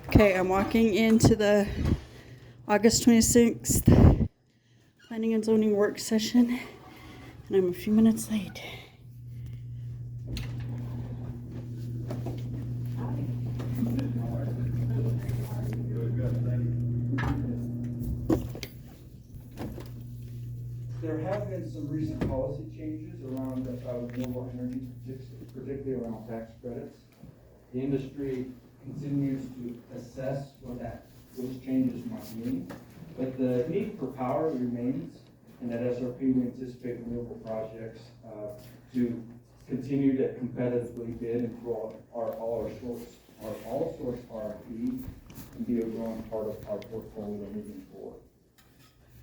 Okay, I'm walking into the August 26th Planning and Zoning Work Session, and I'm a few minutes late. There have been some recent policy changes around renewable energy, particularly around tax credits. The industry continues to assess what those changes might mean, but the need for power remains, and at SRP we anticipate renewable projects to continue to competitively bid and grow our all source RFP and be a growing part of our portfolio moving forward.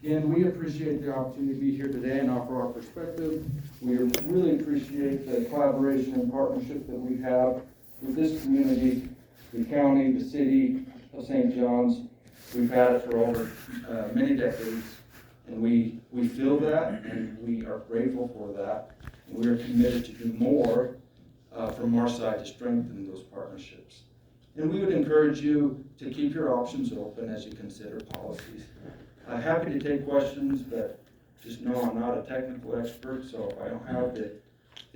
Again, we appreciate the opportunity to be here today and offer our perspective. We really appreciate the collaboration and partnership that we have with this community, the county, the city of St. John's. We've had it for over many decades, and we feel that, and we are grateful for that. And we are committed to do more from our side to strengthen those partnerships. And we would encourage you to keep your options open as you consider policies. Happy to take questions, but just know I'm not a technical expert, so if I don't have the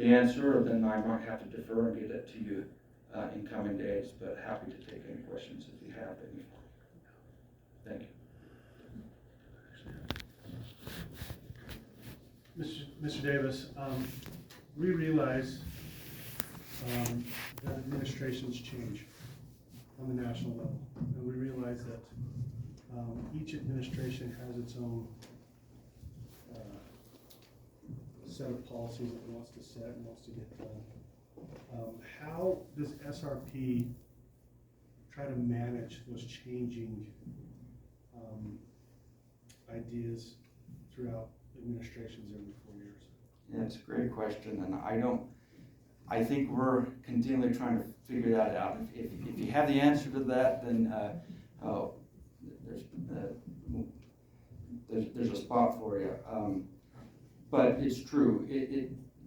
answer, then I might have to defer and get it to you in coming days, but happy to take any questions if you have any. Thank you. Mr. Davis, we realize that administrations change on the national level, and we realize that each administration has its own set of policies that it wants to set and wants to get done. How does SRP try to manage those changing ideas throughout administrations every 4 years? Yeah, it's a great question, and I think we're continually trying to figure that out. If you have the answer to that, then there's a spot for you. But it's true.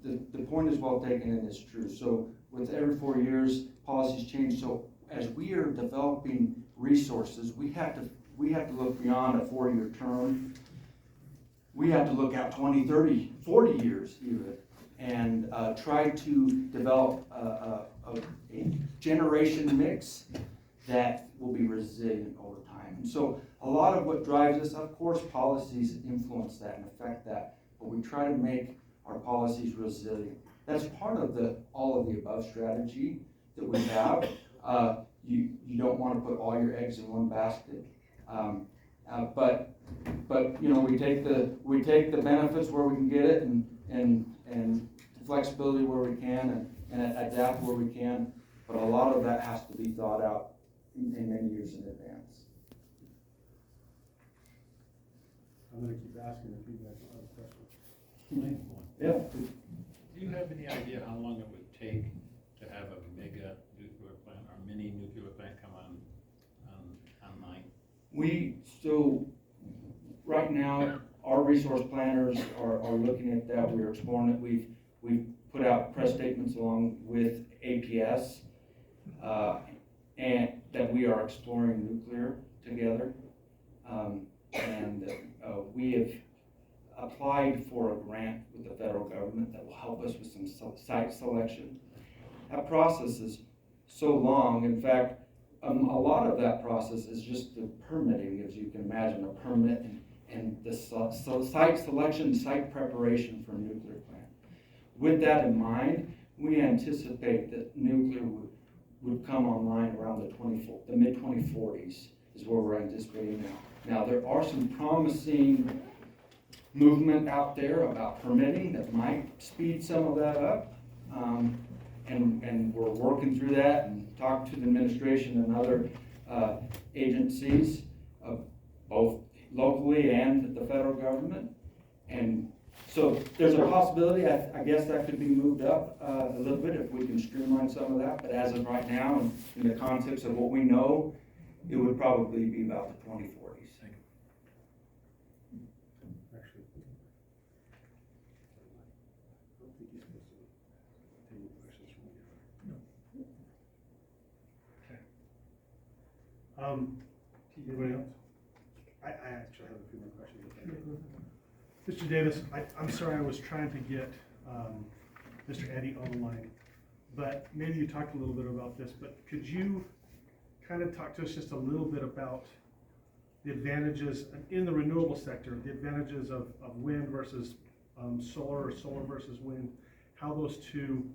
The point is well taken, and it's true. So with every 4 years, policies change. So as we are developing resources, we have to look beyond a 4-year term. We have to look out 20, 30, 40 years even, and try to develop a generation mix that will be resilient over time. And so a lot of what drives us, of course, policies influence that and affect that, but we try to make our policies resilient. That's part of the all of the above strategy that we have. You don't want to put all your eggs in one basket, but you know, we take the benefits where we can get it, and flexibility where we can, and adapt where we can. But a lot of that has to be thought out in many years in advance. I'm going to keep asking if you guys have a question. Yeah. Do you have any idea how long it would take to have a mega nuclear plant or mini nuclear plant come online? Right now, our resource planners are looking at that. We're exploring it. We've put out press statements along with APS, and that we are exploring nuclear together. We have applied for a grant with the federal government that will help us with some site selection. That process is so long. In fact, a lot of that process is just the permitting, as you can imagine, a permit and the site selection, site preparation for a nuclear plant. With that in mind, we anticipate that nuclear would come online around the mid-2040s is where we're anticipating now. Now, there are some promising movement out there about permitting that might speed some of that up, and we're working through that and talking to the administration and other agencies, both locally and the federal government. And so there's a possibility, I guess, that could be moved up a little bit if we can streamline some of that. But as of right now, and in the context of what we know, it would probably be about the 2040s. Actually, I don't think you're supposed to take any questions from you. Okay. Anybody else? I actually have a few more questions. Mr. Davis, I'm sorry, I was trying to get, Mr. Eddy on the line, but maybe you talked a little bit about this, but could you kind of talk to us just a little bit about the advantages in the renewable sector, the advantages of wind versus solar, or solar versus wind, how those two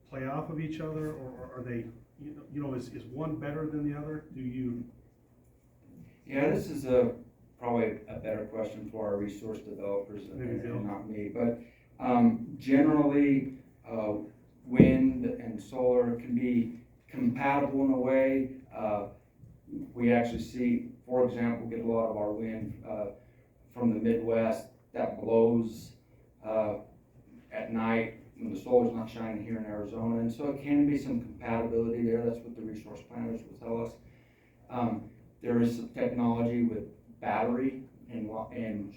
play off of each other, or are they, is one better than the other? Do you? Yeah, this is probably a better question for our resource developers and not me, but generally, wind and solar can be compatible in a way. We actually see, for example, get a lot of our wind from the Midwest that blows at night when the solar's not shining here in Arizona, and so it can be some compatibility there. That's what the resource planners will tell us. There is some technology with battery and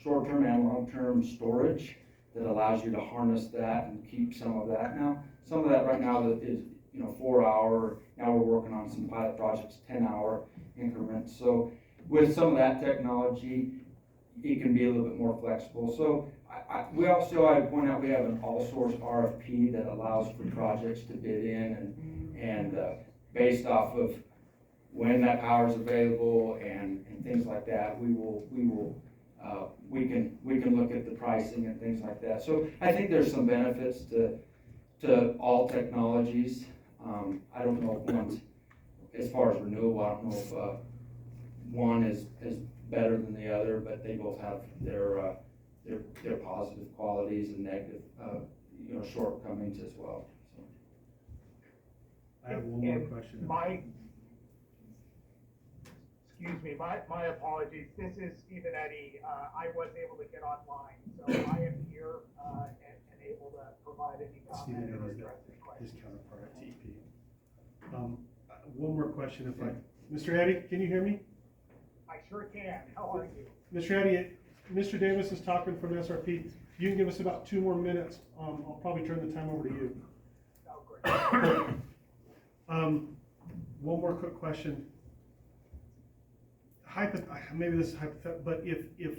short-term and long-term storage that allows you to harness that and keep some of that. Now, some of that right now is 4 hour. Now we're working on some pilot projects, 10-hour increments. So with some of that technology, it can be a little bit more flexible. So I'd point out we have an all-source RFP that allows for projects to bid in and based off of when that power is available and things like that, we can look at the pricing and things like that. So I think there's some benefits to all technologies. I don't know if one's, as far as renewable, I don't know if one is better than the other, but they both have their positive qualities and negative shortcomings as well. So. I have one more question. My apologies. This is Stephen Eddy. I was able to get online, so I am here and able to provide any comment or address any questions. His counterpart at TP. One more question, Mr. Eddy, can you hear me? I sure can. How are you? Mr. Eddy, Mr. Davis is talking from SRP. You can give us about 2 more minutes. I'll probably turn the time over to you. Oh, great. One more quick question. Maybe this is hypothetical, but if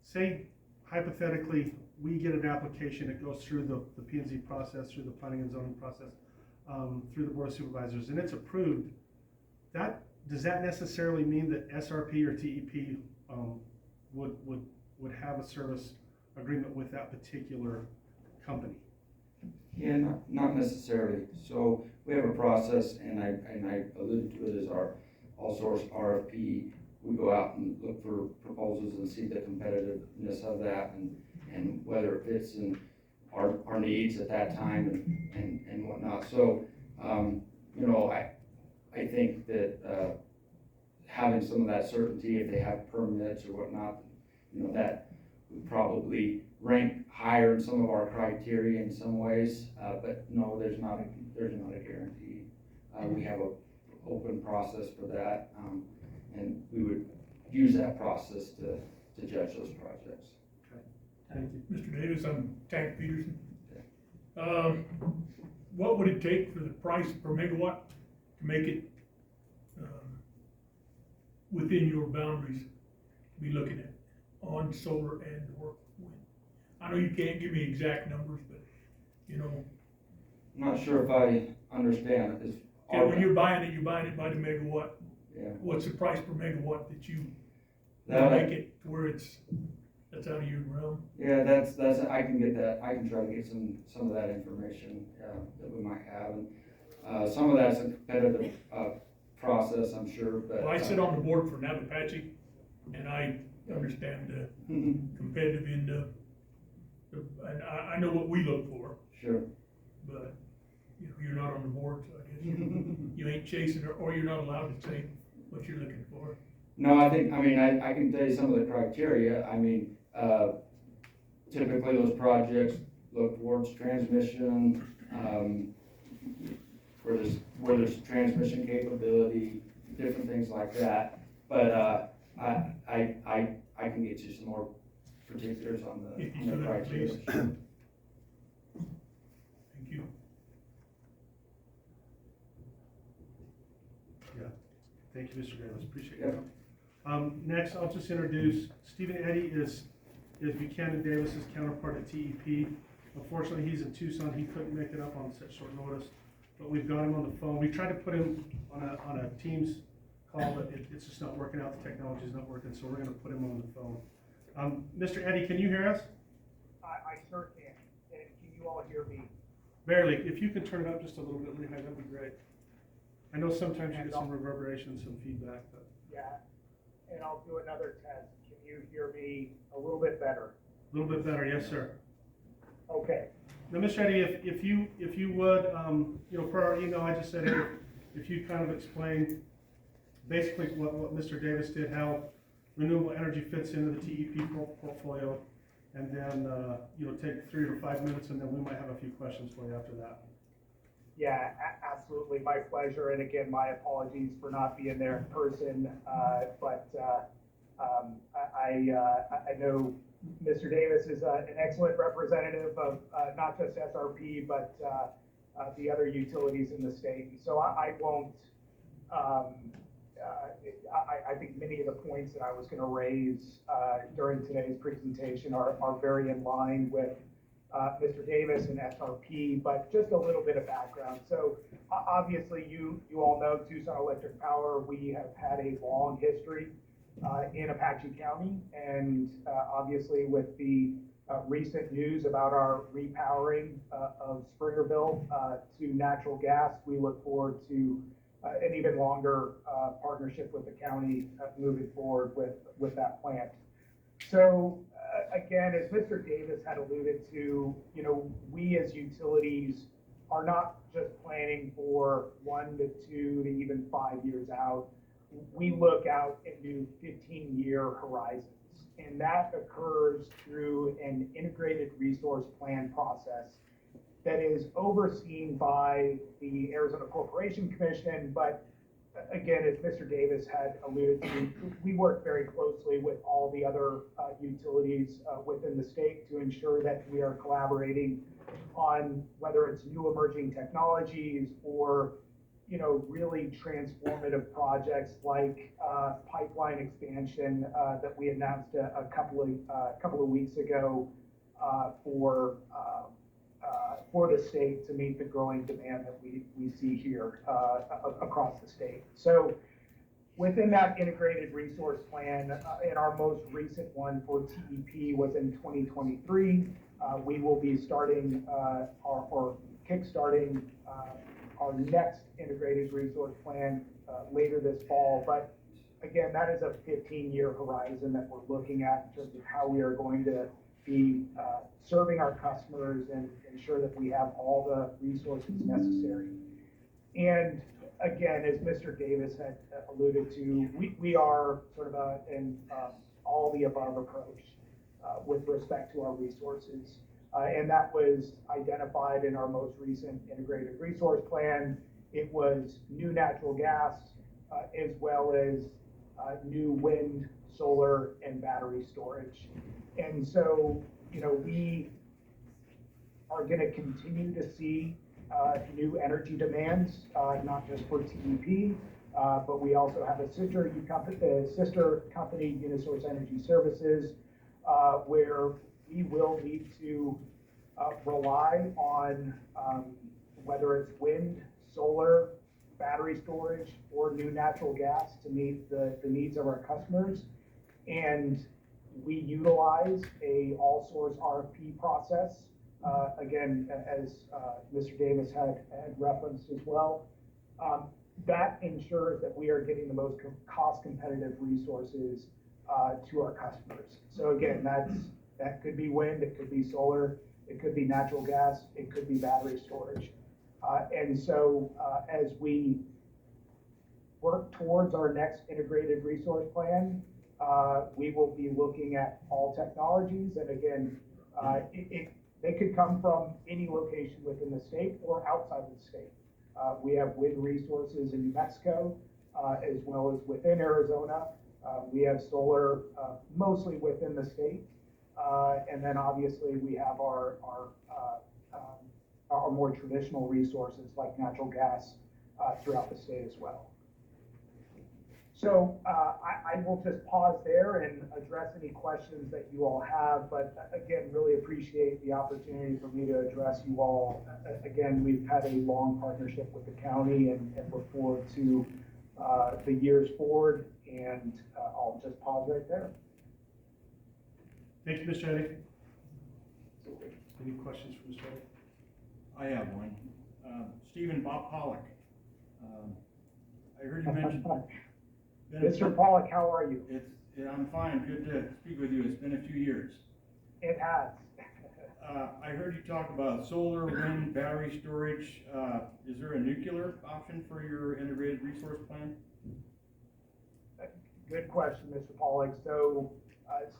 say hypothetically we get an application, it goes through the P&Z process, through the planning and zoning process, through the board of supervisors, and it's approved, does that necessarily mean that SRP or TEP would have a service agreement with that particular company? Yeah, not necessarily. So we have a process, and I alluded to it as our all-source RFP. We go out and look for proposals and see the competitiveness of that and whether it fits in our needs at that time and whatnot. So, I think that having some of that certainty, if they have permits or whatnot, that would probably rank higher in some of our criteria in some ways. But no, there's not a guarantee. We have an open process for that. And we would use that process to judge those projects. Okay. Thank you. Mr. Davis, I'm Tank Peterson. Okay. What would it take for the price per megawatt to make it within your boundaries to be looking at on solar and or wind? I know you can't give me exact numbers, but I'm not sure if I understand it. when you're buying it by the megawatt. Yeah. What's the price per megawatt that you That make it to where that's out of your realm? Yeah, that's I can get that. I can try to get some of that information that we might have, and some of that's a competitive process, I'm sure. But Well, I sit on the board for Apache, and I understand the competitive end of, and I know what we look for, Sure. but you're not on the board, so I guess you ain't chasing or you're not allowed to say what you're looking for. No, I can tell you some of the criteria. Typically those projects look towards transmission, where there's transmission capability, different things like that. But I can get you some more particulars on the criteria. Please. Thank you. Thank you, Mr. Davis, appreciate Yep. it. Next, I'll just introduce Stephen Eddy is Buchanan Davis's counterpart at TEP. Unfortunately, he's in Tucson, he couldn't make it up on such short notice, but we've got him on the phone. We tried to put him on a Teams call, but it's just not working out, the technology's not working, so we're gonna put him on the phone. Mr. Eddy, can you hear us? I sure can. And can you all hear me? Barely. If you could turn it up just a little bit, Lehigh, that'd be great. I know sometimes you get some reverberation, some feedback, but. Yeah. And I'll do another test. Can you hear me a little bit better? A little bit better, yes, sir. Okay. Now, Mr. Eddy, if you would, per our email, I just said, hey, if you kind of explain basically what Mr. Davis did, how renewable energy fits into the TEP portfolio, and then, take 3 or 5 minutes, and then we might have a few questions for you after that. Yeah, absolutely. My pleasure. And again, my apologies for not being there in person. I know Mr. Davis is an excellent representative of not just SRP, but the other utilities in the state. And so I won't, I think many of the points that I was going to raise during today's presentation are very in line with Mr. Davis and SRP, but just a little bit of background. So obviously you all know Tucson Electric Power. We have had a long history in Apache County, and obviously with the recent news about our repowering of Springerville to natural gas, we look forward to an even longer partnership with the county moving forward with that plant. So again, as Mr. Davis had alluded to, we as utilities are not just planning for 1 to 2 to even 5 years out. We look out into 15-year horizons, and that occurs through an integrated resource plan process that is overseen by the Arizona Corporation Commission. But again, as Mr. Davis had alluded to, we work very closely with all the other utilities within the state to ensure that we are collaborating on whether it's new emerging technologies or really transformative projects like pipeline expansion that we announced a couple of weeks ago for the state to meet the growing demand that we see here across the state. So within that integrated resource plan, and our most recent one for TEP was in 2023, we will be starting or kickstarting our next integrated resource plan later this fall. But again, that is a 15-year horizon that we're looking at in terms of how we are going to be serving our customers and ensure that we have all the resources necessary. And again, as Mr. Davis had alluded to, we are sort of an all the above approach with respect to our resources. And that was identified in our most recent integrated resource plan. It was new natural gas, as well as new wind, solar, and battery storage. And so, we are going to continue to see new energy demands, not just for TEP, but we also have a sister company, Unisource Energy Services, where we will need to rely on whether it's wind, solar, battery storage, or new natural gas to meet the needs of our customers. And we utilize a all-source RFP process. Again, as Mr. Davis had referenced as well, that ensures that we are getting the most cost-competitive resources to our customers. So again, that could be wind, it could be solar, it could be natural gas, it could be battery storage. And so as we work towards our next integrated resource plan, we will be looking at all technologies. And again, they could come from any location within the state or outside of the state. We have wind resources in New Mexico, as well as within Arizona. We have solar mostly within the state. And then obviously we have our more traditional resources like natural gas throughout the state as well. So I will just pause there and address any questions that you all have, but again, really appreciate the opportunity for me to address you all. Again, we've had a long partnership with the county and look forward to the years forward, and I'll just pause right there. Thank you, Mr. Eddy. Any questions for Mr. Eddy? I have one. Stephen Bob Pollock. I heard you mention. Mr. Pollock, how are you? I'm fine. Good to speak with you. It's been a few years. It has. I heard you talk about solar, wind, battery storage. Is there a nuclear option for your integrated resource plan? Good question, Mr. Pollock. So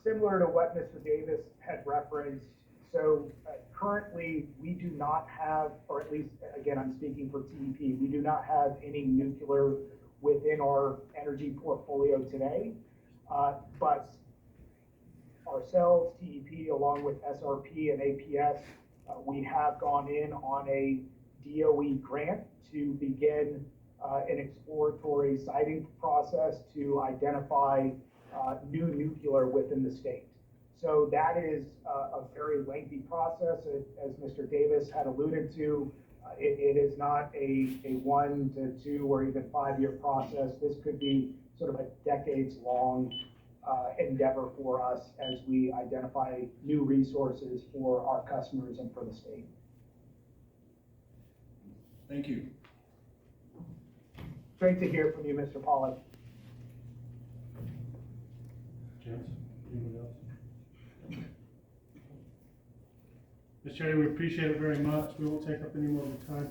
similar to what Mr. Davis had referenced, so currently we do not have, or at least, again, I'm speaking for TEP, we do not have any nuclear within our energy portfolio today. But ourselves, TEP, along with SRP and APS, we have gone in on a DOE grant to begin an exploratory siting process to identify new nuclear within the state. So that is a very lengthy process, as Mr. Davis had alluded to. It is not a 1 to 2 or even 5-year process. This could be sort of a decades-long endeavor for us as we identify new resources for our customers and for the state. Thank you. Great to hear from you, Mr. Pollock. James, anybody else? Mr. Eddy, we appreciate it very much. We won't take up any more of your time.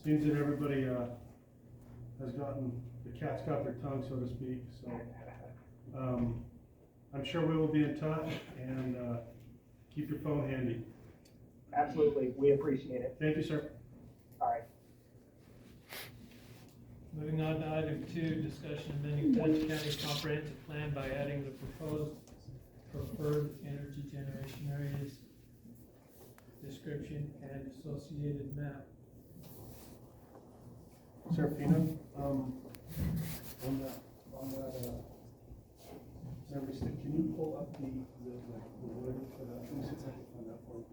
Seems that everybody has gotten, the cat's got their tongue, so to speak. So I'm sure we will be in touch, and keep your phone handy. Absolutely, we appreciate it. Thank you, sir. All right. Moving on to item 2, discussion amending Apache County comprehensive plan by adding the proposed preferred energy generation areas description and associated map. Serafina, on that memory stick, can you pull up the wording for that? Let me see if I can find that for you.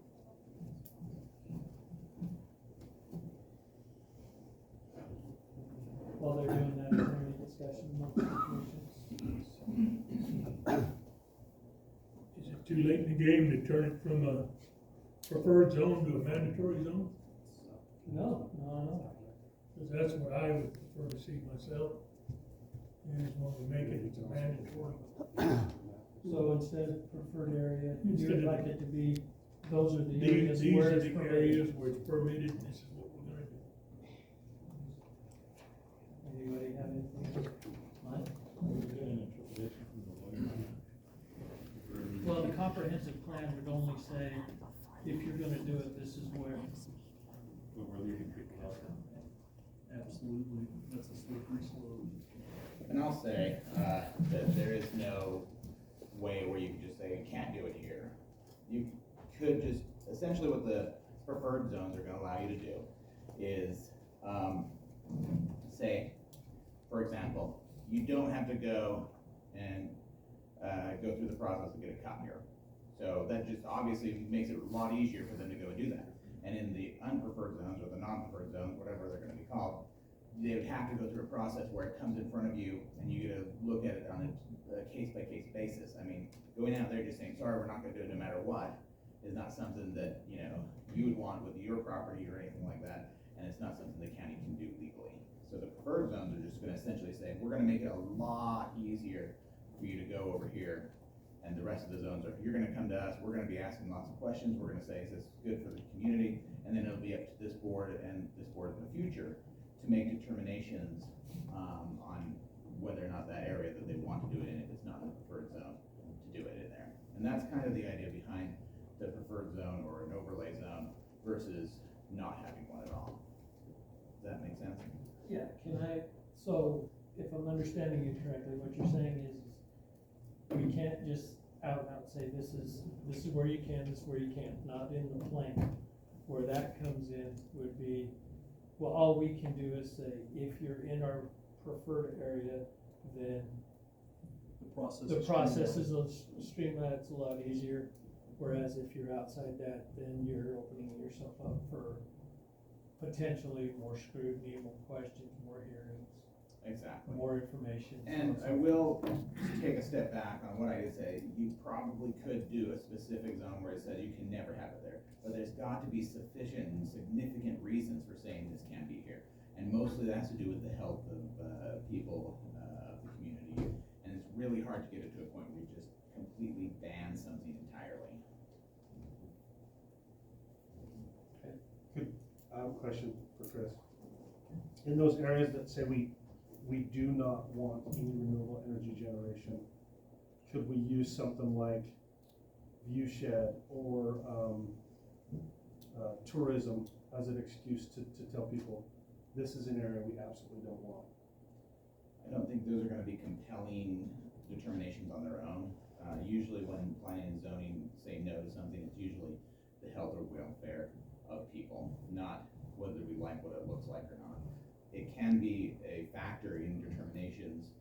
While they're doing that, is there any discussion amongst the commissions? Is it too late in the game to turn it from a preferred zone to a mandatory zone? No. Because that's what I would prefer to see myself. And is when we make it mandatory. So instead of preferred area, you Instead would of- like it to be, those are the These areas where are it's the permitted. areas where it's permitted, and this is what we're gonna do. Anybody have anything? Mike? Well, the comprehensive plan would only say, if you're gonna do it, this is where. But we're leaving people out. Absolutely, that's a slippery slope. And I'll say that there is no way where you can just say, you can't do it here. You could just, essentially what the preferred zones are gonna allow you to do is, say, for example, you don't have to go and go through the process to get a copier. So that just obviously makes it a lot easier for them to go and do that. And in the unpreferred zones or the non-preferred zones, whatever they're gonna be called, they would have to go through a process where it comes in front of you and you get to look at it on a case-by-case basis. I mean, going out there just saying, sorry, we're not gonna do it no matter what, is not something that, you know, you would want with your property or anything like that, and it's not something the county can do legally. So the preferred zones are just gonna essentially say, we're gonna make it a lot easier for you to go over here, and the rest of the zones are, you're gonna come to us, we're gonna be asking lots of questions, we're gonna say, is this good for the community? And then it'll be up to this board and this board in the future to make determinations on whether or not that area that they want to do it in, if it's not in the preferred zone, to do it in there. And that's kind of the idea behind the preferred zone or an overlay zone versus not having one at all. Does that make sense? Yeah, so if I'm understanding you correctly, what you're saying is we can't just out and out say this is where you can, this is where you can't, not in the plan. Where that comes in would be, well, all we can do is say, if you're in our preferred area, then The process. the is process streamlined. is streamlined, it's a lot easier. Whereas if you're outside that, then you're opening yourself up for potentially more scrutiny, more questions, more hearings, Exactly. more information. And I will take a step back on what I did say. You probably could do a specific zone where it says you can never have it there. But there's got to be sufficient and significant reasons for saying this can't be here. And mostly that has to do with the health of people of the community. And it's really hard to get it to a point where you just completely ban something entirely. I have a question for Chris. In those areas that say we do not want any renewable energy generation, could we use something like viewshed or tourism as an excuse to tell people, this is an area we absolutely don't want? I don't think those are gonna be compelling determinations on their own. Usually when planning and zoning say no to something, it's usually the health or welfare of people, not whether we like what it looks like or not. It can be a factor in determinations,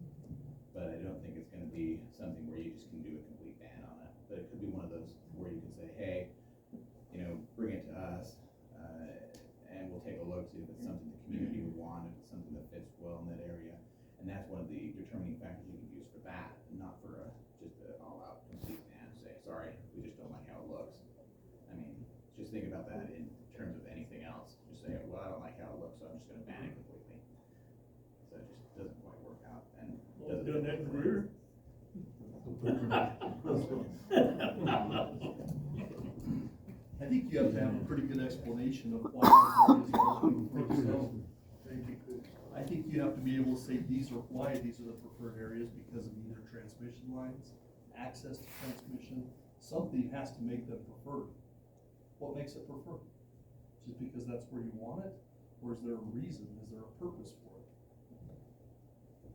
but I don't think it's gonna be something where you just can do a complete ban on it. But it could be one of those where you can say, hey, you know, bring it to us, and we'll take a look, see if it's something the community would want, if it's something that fits well in that area. And that's one of the determining factors you can use for that, not for just an all-out complete ban, say, sorry, we just don't like how it looks. I mean, just think about that in terms of anything else. Just say, well, I don't like how it looks, so I'm just gonna ban it completely. So it just doesn't quite work out, and Well, doesn't. done that in the rear. I think you have to have a pretty good explanation of why those areas are being focused on. I think you have to be able to say these are why these are the preferred areas because of either transmission lines, access to transmission, something has to make them preferred. What makes it preferred? Just because that's where you want it, or is there a reason, is there a purpose for it?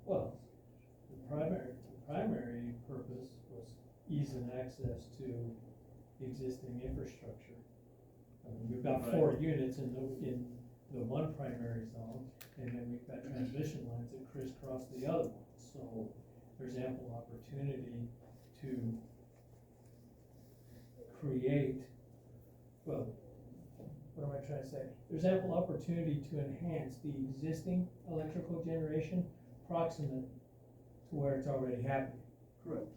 Well, the primary purpose was ease and access to existing infrastructure. I mean, we've got 4 units in the one primary zone, and then we've got transmission lines that crisscross the other one. So there's ample opportunity to create, well, what am I trying to say? There's ample opportunity to enhance the existing electrical generation proximate to where it's already happening. Correct.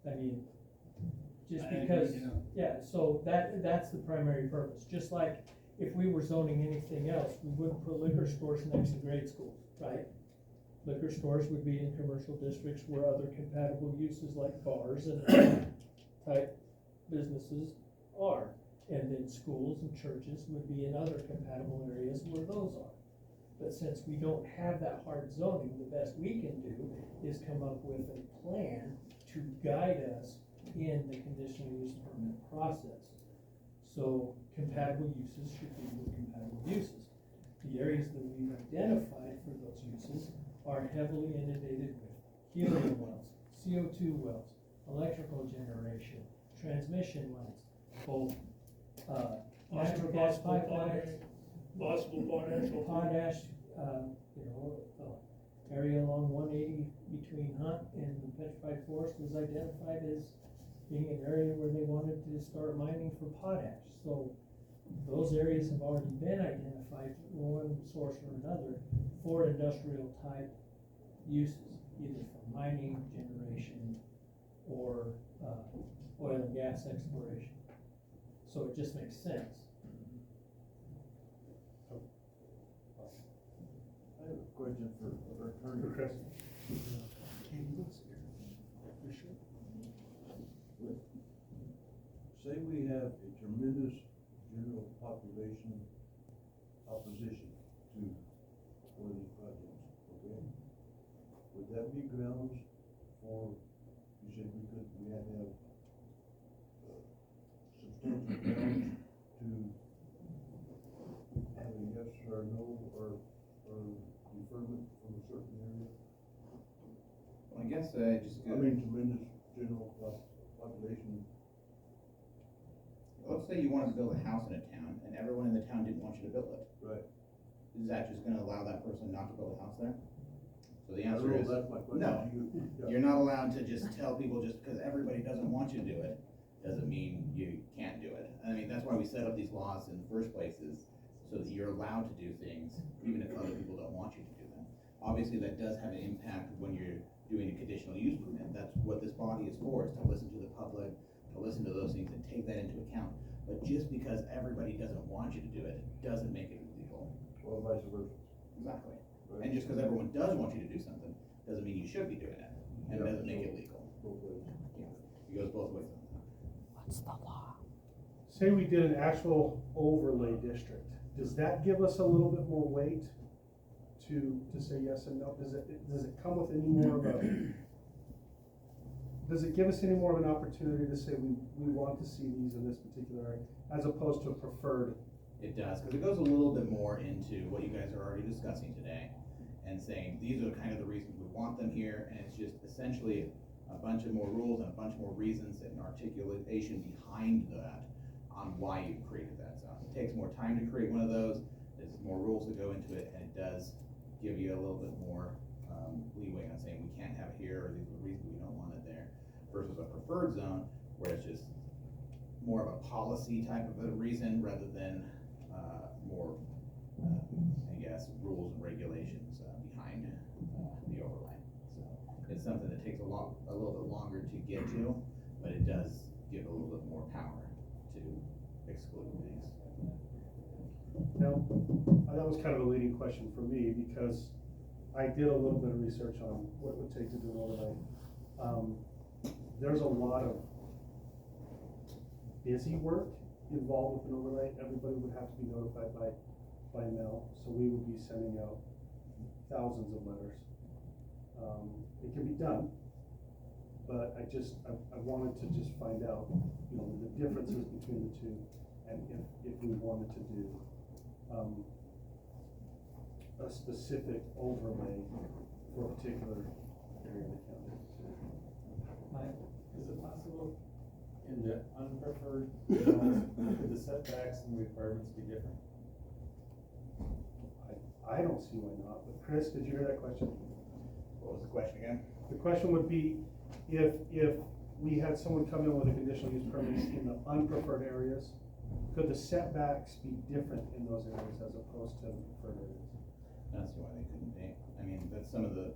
I mean, just I agree, because, yeah. so that's the primary purpose. Just like if we were zoning anything else, we wouldn't put liquor stores next to grade schools, right? Liquor stores would be in commercial districts where other compatible uses like bars and type businesses are. And then schools and churches would be in other compatible areas where those are. But since we don't have that hard zoning, the best we can do is come up with a plan to guide us in the conditional use permit process. So compatible uses should be with compatible uses. The areas that we've identified for those uses are heavily inundated with helium wells, CO2 wells, electrical generation, transmission lines, both natural gas pipelines, Possible potash. Area along 180 between Hunt and the Petrified Forest was identified as being an area where they wanted to start mining for potash. So those areas have already been identified, one source or another, for industrial type uses, either for mining, generation, or oil and gas exploration. So it just makes sense. I have a question for Attorney. For Chris. Say we have a tremendous general population opposition to one of these projects, okay? Would that be grounds for, you said we had to have substantial grounds to have a yes or no or deferment from a certain area? Well, I guess just I mean, tremendous general population. let's say you wanted to build a house in a town and everyone in the town didn't want you to build it. Right. Is that just gonna allow that person not to build a house there? So So the I answer don't know, is, that's my question. no. Yeah. You're not allowed to just tell people just because everybody doesn't want you to do it, doesn't mean you can't do it. I mean, that's why we set up these laws in the first place, is so that you're allowed to do things, even if other people don't want you to do them. Obviously, that does have an impact when you're doing a conditional use permit. That's what this body is for, is to listen to the public, to listen to those things and take that into account. But just because everybody doesn't want you to do it, doesn't make it illegal. Or vice versa. Exactly. Right. And just because everyone does want you to do something, doesn't mean you should be doing it, and Yeah. doesn't make it legal. Both ways. Yeah, it goes both ways. What's the law? Say we did an actual overlay district, does that give us a little bit more weight to say yes and no? Does it come with any more of a, does it give us any more of an opportunity to say we want to see these in this particular area, as opposed to a preferred? It does, because it goes a little bit more into what you guys are already discussing today, and saying, these are kind of the reasons we want them here, and it's just essentially a bunch of more rules and a bunch more reasons and articulation behind that on why you created that zone. It takes more time to create one of those, there's more rules that go into it, and it does give you a little bit more leeway on saying we can't have it here, or these are the reasons we don't want it there, versus a preferred zone, where it's just more of a policy type of a reason, rather than more, I guess, rules and regulations behind the overlay. So it's something that takes a little bit longer to get to, but it does give a little bit more power to exclude things. Now, that was kind of a leading question for me, because I did a little bit of research on what it would take to do an overlay. There's a lot of busy work involved with an overlay. Everybody would have to be notified by mail, so we would be sending out thousands of letters. It can be done, but I wanted to just find out, the differences between the two, and if we wanted to do a specific overlay for a particular area of the county. Mike, is it possible in the unpreferred zones, could the setbacks and requirements be different? I don't see why not, but Chris, did you hear that question? What was the question again? The question would be, if we had someone come in with a conditional use permit in the unpreferred areas, could the setbacks be different in those areas as opposed to preferred areas? That's why they couldn't be. I mean, that's some of the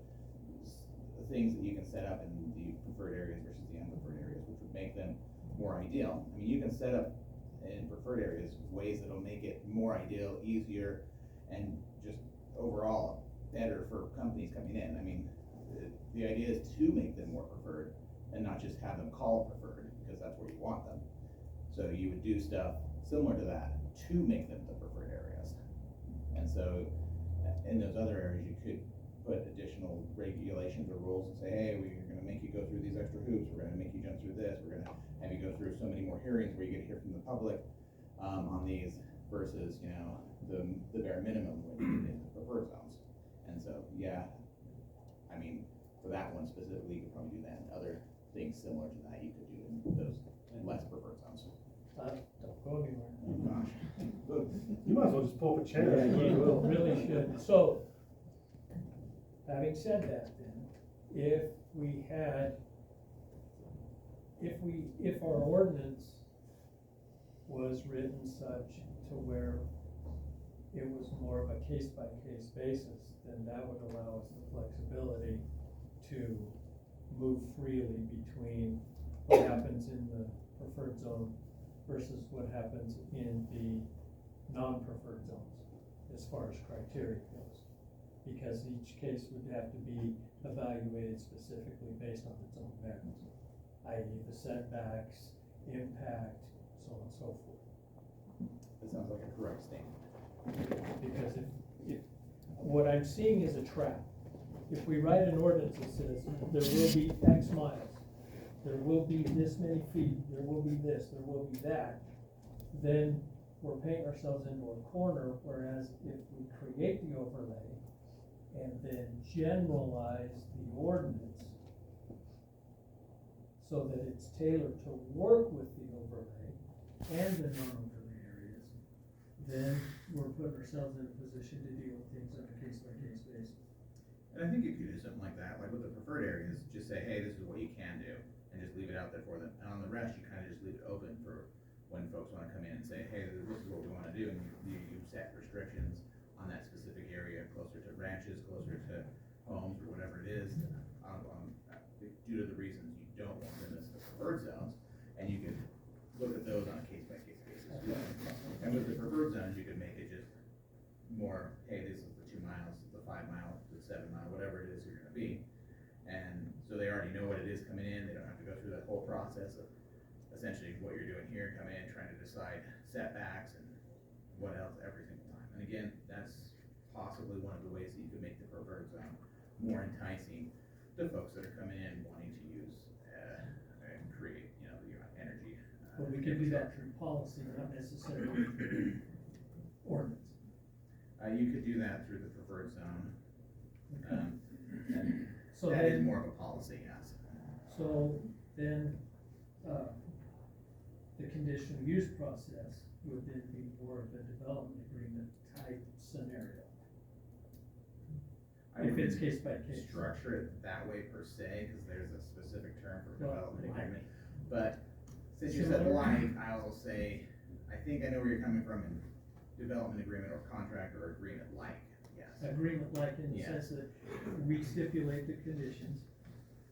things that you can set up in the preferred areas versus the unpreferred areas, which would make them more ideal. I mean, you can set up in preferred areas ways that'll make it more ideal, easier, and just overall better for companies coming in. I mean, the idea is to make them more preferred and not just have them call preferred, because that's where you want them. So you would do stuff similar to that to make them the preferred areas. And so in those other areas, you could put additional regulations or rules and say, hey, we're gonna make you go through these extra hoops, we're gonna make you jump through this, we're gonna have you go through so many more hearings where you get to hear from the public on these, versus, the bare minimum when you get into preferred zones. And so, yeah, I mean, for that one specifically, you could probably do that, and other things similar to that you could do in those less preferred zones. Don't go anywhere. Oh gosh. You might as well just pull up a chair. Yeah, you really should. So, having said that then, if our ordinance was written such to where it was more of a case-by-case basis, then that would allow us the flexibility to move freely between what happens in the preferred zone versus what happens in the non-preferred zones, as far as criteria goes. Because each case would have to be evaluated specifically based on its own merits, i.e. the setbacks, impact, so on and so forth. That sounds like a correct statement. Because if what I'm seeing is a trap. If we write an ordinance that says there will be X miles, there will be this many feet, there will be this, there will be that, then we're painting ourselves into a corner, whereas if we create the overlay and then generalize the ordinance so that it's tailored to work with the overlay and the non-overlay areas, then we're putting ourselves in a position to deal with things on a case-by-case basis. And I think you could do something like that, like with the preferred areas, just say, hey, this is what you can do, and just leave it out there for them. And on the rest, you kind of just leave it open for when folks wanna come in and say, hey, this is what we wanna do, and you set restrictions on that specific area, closer to ranches, closer to homes, or whatever it is, due to the reasons you don't want them as the preferred zones, and you can look at those on a case-by-case basis. And with the preferred zones, you could make it just more, hey, this is the 2 miles, the 5 mile, the 7 mile, whatever it is you're gonna be. And so they already know what it is coming in, they don't have to go through that whole process of essentially what you're doing here, coming in, trying to decide setbacks and what else every single time. And again, that's possibly one of the ways that you could make the preferred zone more enticing to folks that are coming in wanting to use, and create, you know, the energy. But we can do that through policy, not necessarily through ordinance. You could do that through the preferred zone. And So that is then, more of a policy, yes. so then, the conditional use process would then be more of a development agreement type scenario. I If it's wouldn't case by case. structure it that way per se, because there's a specific term for Well, development like- agreement. But since you said Similar? like, I will say, I think I know where you're coming from in development agreement or contract or agreement like, yes. Agreement like in the Yes. sense that we stipulate the conditions,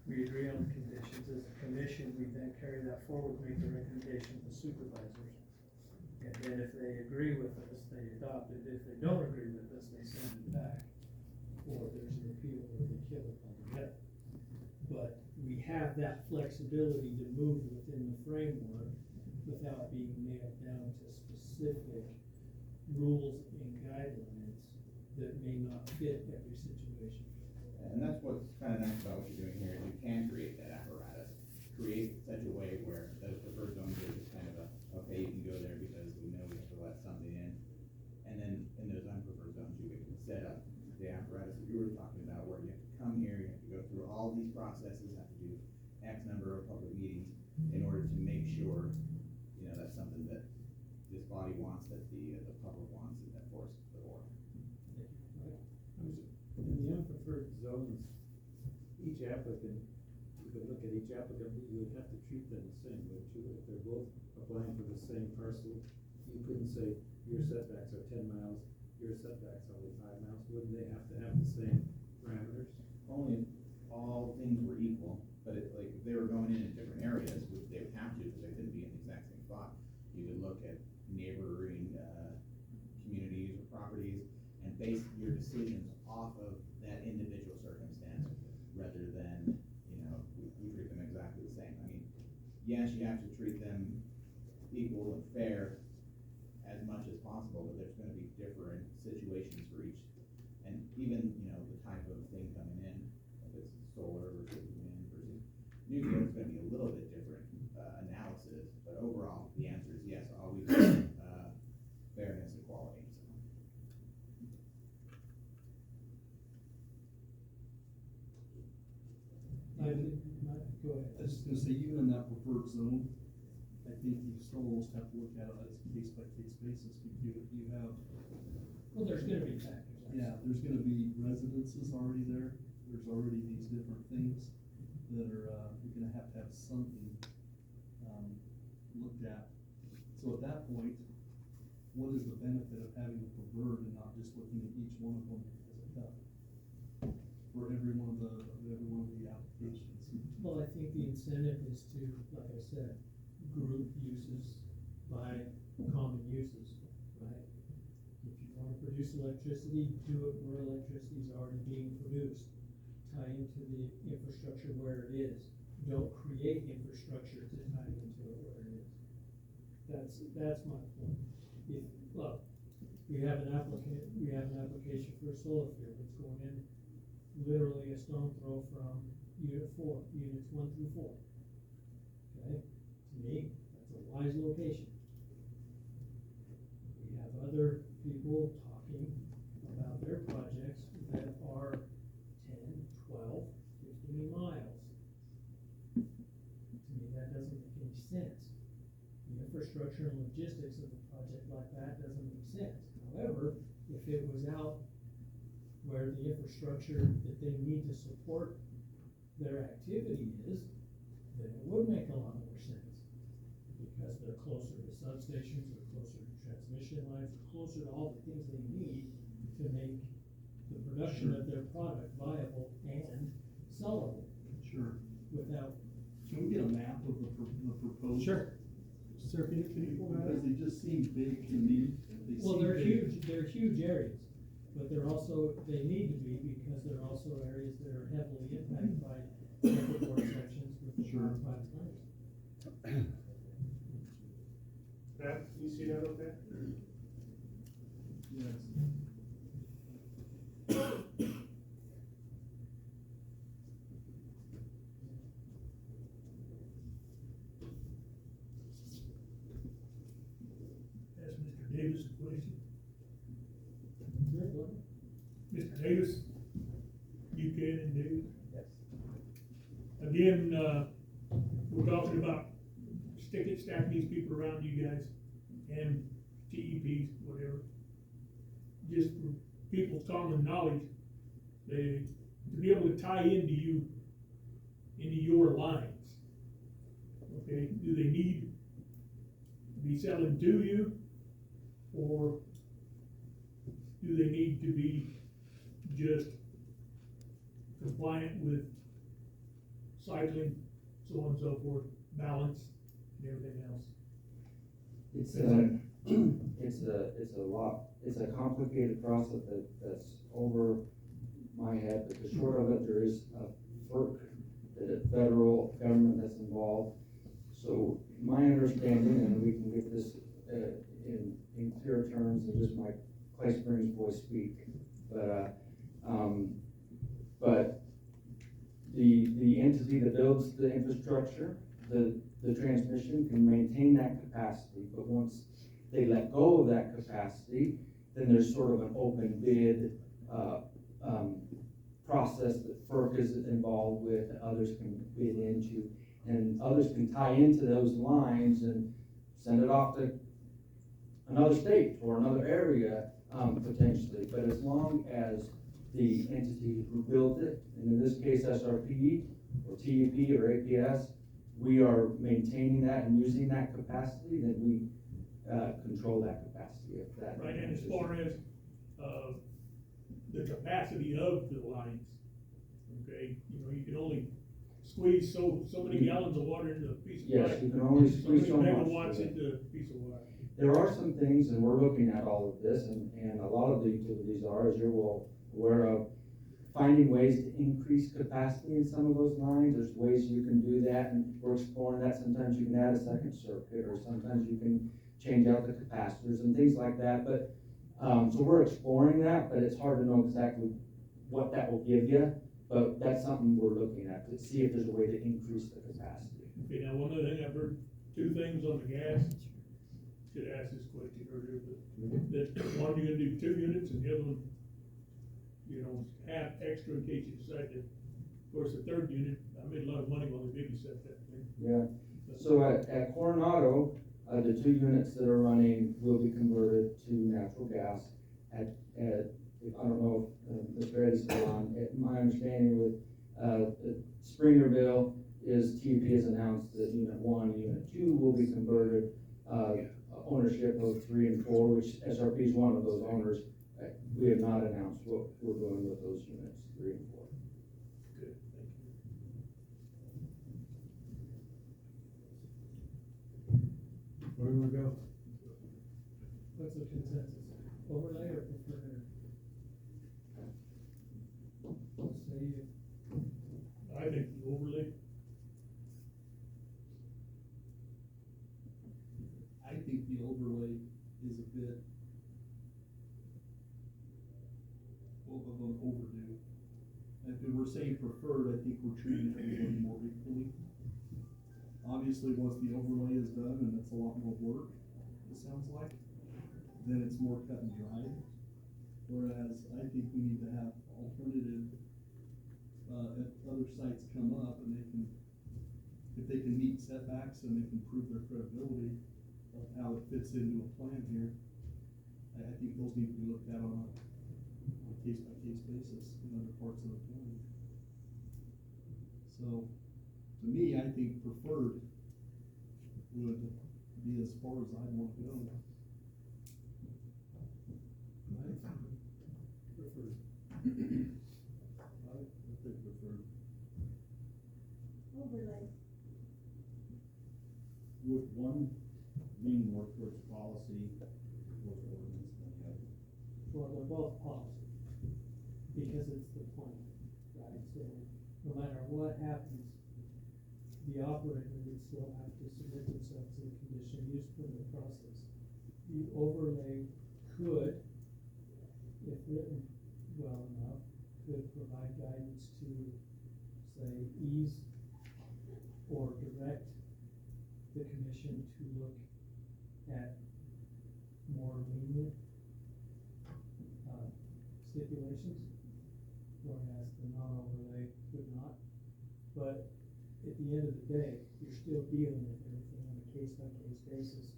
we agree on the conditions, as a commission, we then carry that forward, make the recommendation to the supervisors. And then if they agree with us, they adopt it, if they don't agree with us, they send it back, or there's an appeal, or they kill it altogether. But we have that flexibility to move within the framework without being nailed down to specific rules and guidelines that may not fit every situation. And that's what's kind of nice about what you're doing here, is you can create that apparatus, create such a way where those preferred zones are just kind of a, okay, you can go there because we know we have to let something in. And then in those unpreferred zones, you can set up the apparatus that you were talking about, where you have to come here, you have to go through all these processes, have to do X number of public meetings in order to make sure, you know, that's something that this body wants, that the public wants, and that forces the board. In the unpreferred zones, each applicant, you could look at each applicant, you would have to treat them the same, wouldn't you? If they're both applying for the same parcel, you couldn't say, your setbacks are 10 miles, your setbacks are only 5 miles, wouldn't they have to have the same parameters? Only if all things were equal, but like, if they were going in different areas, which they would have to, because they couldn't be in the exact same spot, you could look at neighboring, communities or properties and base your decisions off of that individual circumstance, rather than, you know, we treat them exactly the same. I mean, yes, you have to treat them equal and fair as much as possible, but there's gonna be different situations for each. And even, you know, the type of thing coming in, if it's solar versus wind versus nuclear, it's gonna be a little bit different, analysis, but overall, the answer is yes, always, fairness, equality, so. Go ahead. I was just gonna say, even in that preferred zone, I think you still almost have to look at it as a case-by-case basis, because you have, Well, there's gonna be factors. yeah, there's gonna be residences already there, there's already these different things that are, you're gonna have to have something, looked at. So at that point, what is the benefit of having the preferred and not just looking at each one of them as a cut? For every one of the applications. Well, I think the incentive is to, like I said, group uses by common uses, right? If you wanna produce electricity, do it where electricity is already being produced. Tie into the infrastructure where it is. Don't create infrastructure to tie into it where it is. That's my point. If, look, we have an application for a solar field, it's going in literally a stone throw from units 1 through 4. Okay, to me, that's a wise location. We have other people talking about their projects that are 10, 12, 15 miles. To me, that doesn't make any sense. The infrastructure and logistics of a project like that doesn't make sense. However, if it was out where the infrastructure that they need to support their activity is, then it would make a lot more sense. Because they're closer to substations, they're closer to transmission lines, they're closer to all the things they need to make the production of their product viable and sellable Sure. without. Can we get a map of the proposed? Sir, can you pull that Because up? they just seem big to me. Well, they're huge areas, but they're also, they need to be because they're also areas that are heavily impacted by board sections with the Sure. private lands. Pat, you see that up there? Yes. Ask Mr. Davis a question. Sure, go ahead. Mr. Davis, Buchanan Davis. Yes. Again, we're talking about stacking these people around you guys and TEPs, whatever. Just for people's common knowledge, to be able to tie into your lines. Okay, do they need to be selling to you, or do they need to be just compliant with cycling, so on and so forth, balance, and everything else? It's a complicated process that's over my head, but the short of it, there is a FERC, the federal government that's involved. So my understanding, and we can get this in clear terms and just my Clay Springs voice speak, but the entity that builds the infrastructure, the transmission can maintain that capacity, but once they let go of that capacity, then there's sort of an open bid process that FERC is involved with, and others can bid into, and others can tie into those lines and send it off to another state or another area, potentially. But as long as the entity who built it, and in this case SRP or TEP or APS, we are maintaining that and using that capacity, then we control that capacity if that. Right, and as far as, the capacity of the lines, okay, you can only squeeze so many gallons of water into a piece of pipe. Yes, you can only squeeze so many much. megawatts into a piece of water. There are some things, and we're looking at all of this, and a lot of the utilities are, as you're well aware of, finding ways to increase capacity in some of those lines. There's ways you can do that, and we're exploring that. Sometimes you can add a second circuit, or sometimes you can change out the capacitors and things like that. But so we're exploring that, but it's hard to know exactly what that will give you. But that's something we're looking at to see if there's a way to increase the capacity. Okay, now one other thing, I've heard two things on the gas. Should have asked this question earlier, but that one you're gonna do 2 units and the other one, half extra in case you decide to. Of course, the third unit, I made a lot of money while they babysat that thing. Yeah. So at Coronado, the 2 units that are running will be converted to natural gas. I don't know if Mr. Eddie's still on. My understanding with Springerville is TEP has announced that unit 1 and unit 2 will be converted. Ownership of 3 and 4, which SRP is one of those owners. We have not announced what we're doing with those units 3 and 4. Good, thank you. Where do we go? What's the consensus? Overlay or preferred area? Say you. I think the overlay. I think the overlay is a bit of an overdue. If we were saying preferred, I think we're treating everybody more equally. Obviously, once the overlay is done, and it's a lot more work, it sounds like, then it's more cut and dry. Whereas I think we need to have alternative, if other sites come up and if they can meet setbacks and they can prove their credibility of how it fits into a plan here, I think those need to be looked at on a case-by-case basis in other parts of the county. So, to me, I think preferred would be as far as I'd want to go. Preferred. I think preferred. Overlay. Would one lean more towards policy or ordinance than the other? Well, they're both policy, because it's the point, right? So, no matter what happens, the operator would still have to submit themselves to the conditional use permit process. The overlay could, if written well enough, could provide guidance to, say, ease or direct the commission to look at more lenient stipulations, whereas the non-overlay would not. But at the end of the day, you're still dealing with everything on a case-by-case basis,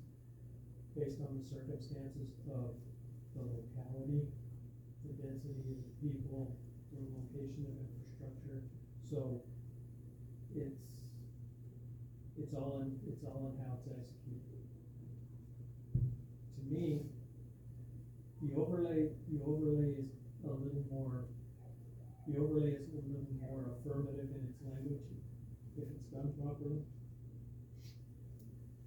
based on the circumstances of the locality, the density of the people, the location of infrastructure. So it's all in how it's executed. To me, the overlay is a little more affirmative in its language if it's done properly.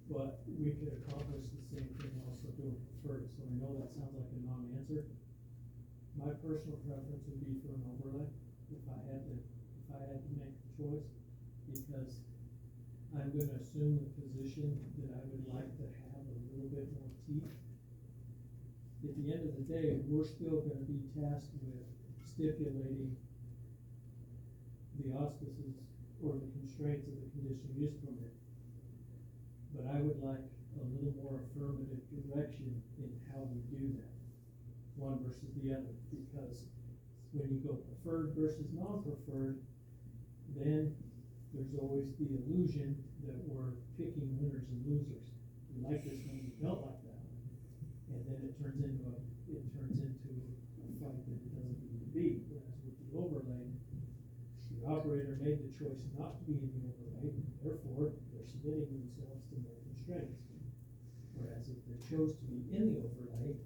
But we could accomplish the same thing also doing preferred, so I know that sounds like a non-answer. My personal preference would be for an overlay if I had to make the choice, because I'm gonna assume the position that I would like to have a little bit more teeth. At the end of the day, we're still gonna be tasked with stipulating the auspices or the constraints of the conditional use permit. But I would like a little more affirmative direction in how we do that, one versus the other, because when you go preferred versus non-preferred, then there's always the illusion that we're picking winners and losers. We like this one, we don't like that one. And then it turns into a fight that it doesn't need to be. Whereas with the overlay, the operator made the choice not to be in the overlay, therefore they're submitting themselves to more constraints. Whereas if they chose to be in the overlay,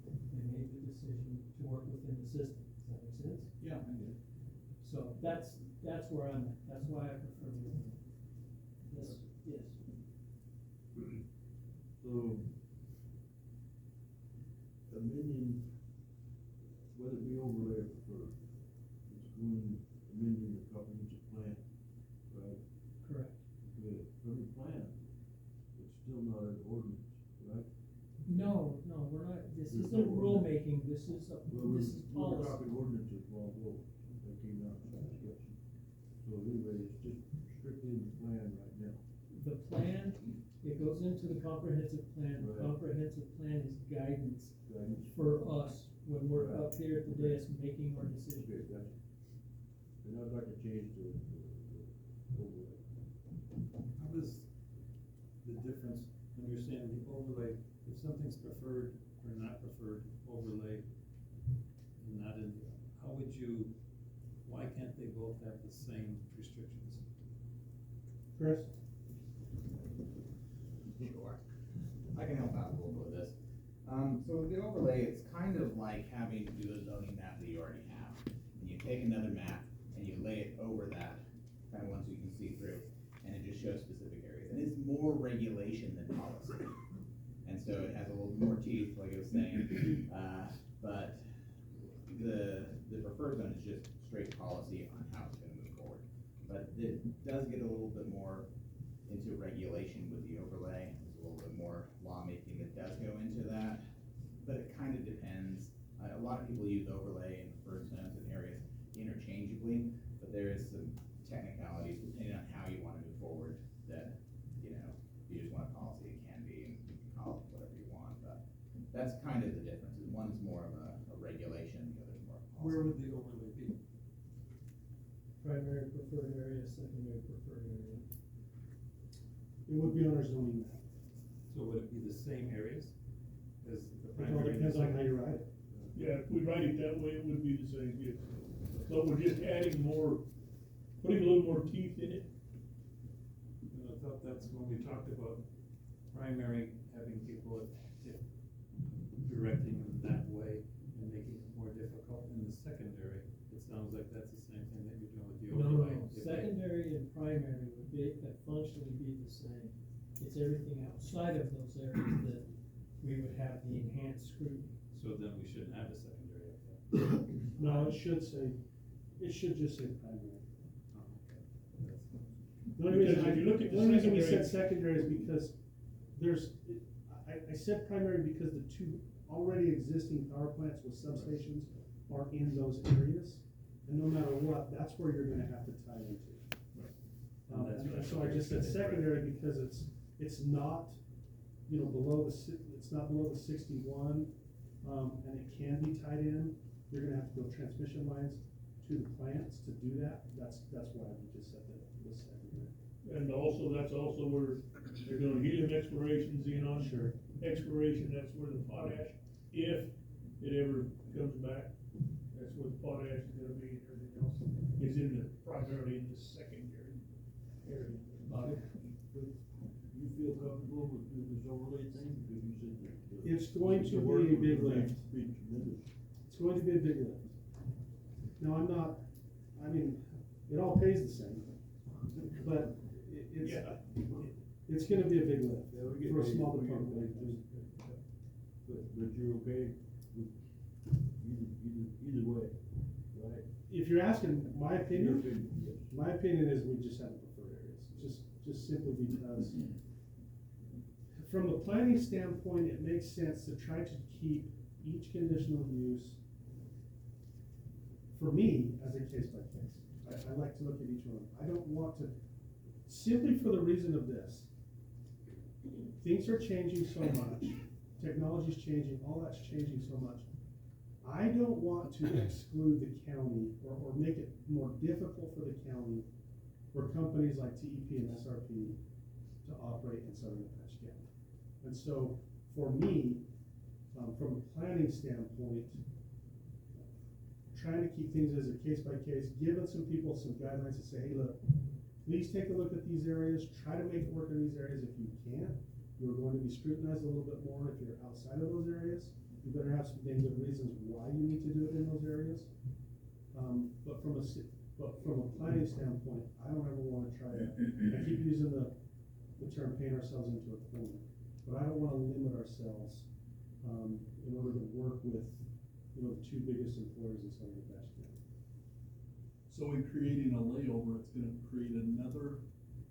they made the decision to work within the system. Does that make sense? Yeah, I get it. So that's where I'm at. That's why I prefer the overlay. Yes. So, amending, whether it be overlay or preferred, it's going amending the comprehensive plan, right? Correct. Good. From the plan, it's still not an ordinance, right? No, we're not, this There's isn't no rulemaking, this is We're policy. talking ordinances, well, that came out in discussion. So anyway, it's just strictly in the plan right now. The plan, it goes into the comprehensive plan. The Right. comprehensive plan is guidance Guidance. for us when we're Right. up here at the dais making our decisions. Okay, gotcha. And I'd like to change the overlay. How does the difference, when you're saying the overlay, if something's preferred or not preferred overlay, not in, why can't they both have the same restrictions? Chris? Sure. I can help out a little bit with this. So with the overlay, it's kind of like having to do a zoning map that you already have. And you take another map and you lay it over that, kind of one so you can see through, and it just shows specific areas. And it's more regulation than policy. And so it has a little more teeth, like I was saying. But the preferred zone is just straight policy on how it's gonna move forward. But it does get a little bit more into regulation with the overlay. There's a little bit more lawmaking that does go into that, but it kind of depends. A lot of people use overlay and preferred zones in areas interchangeably, but there is some technicalities depending on how you want to move forward that, if you just want a policy, it can be, and you can call it whatever you want, but that's kind of the difference. One's more of a regulation, the other's more of a policy. Where would the overlay be? Primary preferred area, secondary preferred area. It would be on our zoning map. So would it be the same areas as the It all primary? depends on how you write it. Yeah, if we write it that way, it would be the same, yes. But we're just adding more, putting a little more teeth in it. And I thought that's when we talked about primary, having people directing them that way and making it more difficult. In the secondary, it sounds like that's the same thing that you're doing with the No, overlay. secondary and primary would be, functionally be the same. It's everything outside of those areas that we would have the enhanced scrutiny. So then we shouldn't have a secondary up there. No, it should just say primary. Oh, okay. That's- The only reason Because if you look at the the only reason we secondary- said secondary is because I said primary because the two already existing power plants with substations are in those areas. And no matter what, that's where you're gonna have to tie into. And that's what I So I just said secondary because it's not, below it's not below the 61, and it can be tied in. You're gonna have to build transmission lines to the plants to do that. That's why we just said that it was secondary. And also, that's also where they're doing helium explorations, Sure. exploration, that's where the potash, if it ever comes back, that's where the potash is gonna be, and everything else is primarily in the secondary area. But you feel comfortable with this overlay thing, because you said that. It's going to the be work a would big have lift. to be tremendous. It's going to be a big lift. Now, it all pays the same, but Yeah. it's gonna be a big lift Yeah, we get for a paid, small we get department like paid this. But you're okay with either way, right? If you're asking my Your opinion, opinion, yes. my opinion is we just have preferred areas, just simply because from a planning standpoint, it makes sense to try to keep each conditional use, for me, as a case by case. I like to look at each one. I don't want to, simply for the reason of this. Things are changing so much, technology's changing, all that's changing so much. I don't want to exclude the county or make it more difficult for the county for companies like TEP and SRP to operate in southern Apache County. And so, for me, from a planning standpoint, trying to keep things as a case by case, giving some people some guidelines to say, hey, look, please take a look at these areas, try to make it work in these areas. If you can't, you're going to be scrutinized a little bit more if you're outside of those areas. You better have some dang good reasons why you need to do it in those areas. But from a planning standpoint, I don't ever wanna try to, I keep using the term paint ourselves into a corner. But I don't wanna limit ourselves, in order to work with, the two biggest employers in southern Apache County. So in creating a layover, it's gonna create another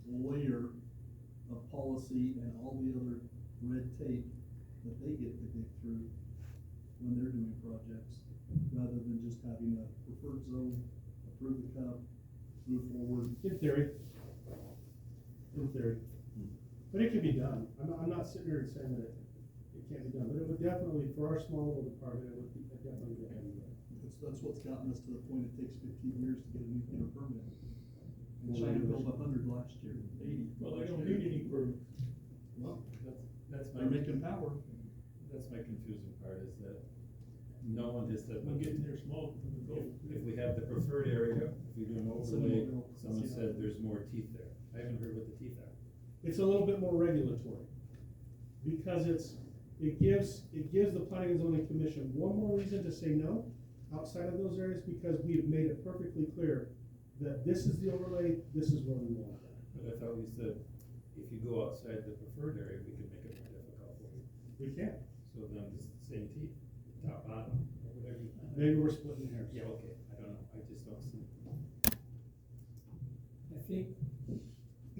layer of policy and all the other red tape that they get to dig through when they're doing projects, rather than just having a preferred zone, approve the cup, move forward. In theory. But it can be done. I'm not sitting here and saying that it can't be done, but it would definitely, for our small little department, it would definitely be done. That's what's gotten us to the point it takes 15 years to get a nuclear permit. And China built 100 last year, 80. Well, they don't need any permits. Well, That's they're making power. That's my confusing part, is that no one has said, We'll get in there small, if we have the preferred area, if we do an overlay, someone Yeah. said there's more teeth there. I haven't heard what the teeth are. It's a little bit more regulatory, because it gives the Planning and Zoning Commission one more reason to say no outside of those areas, because we've made it perfectly clear that this is the overlay, this is where we want it. But I thought we said, if you go outside the preferred area, we could make it more difficult for you. We can. So then it's the same teeth, top, bottom, or whatever you. Maybe we're splitting hairs. Yeah, okay, I don't know, I just don't see. I think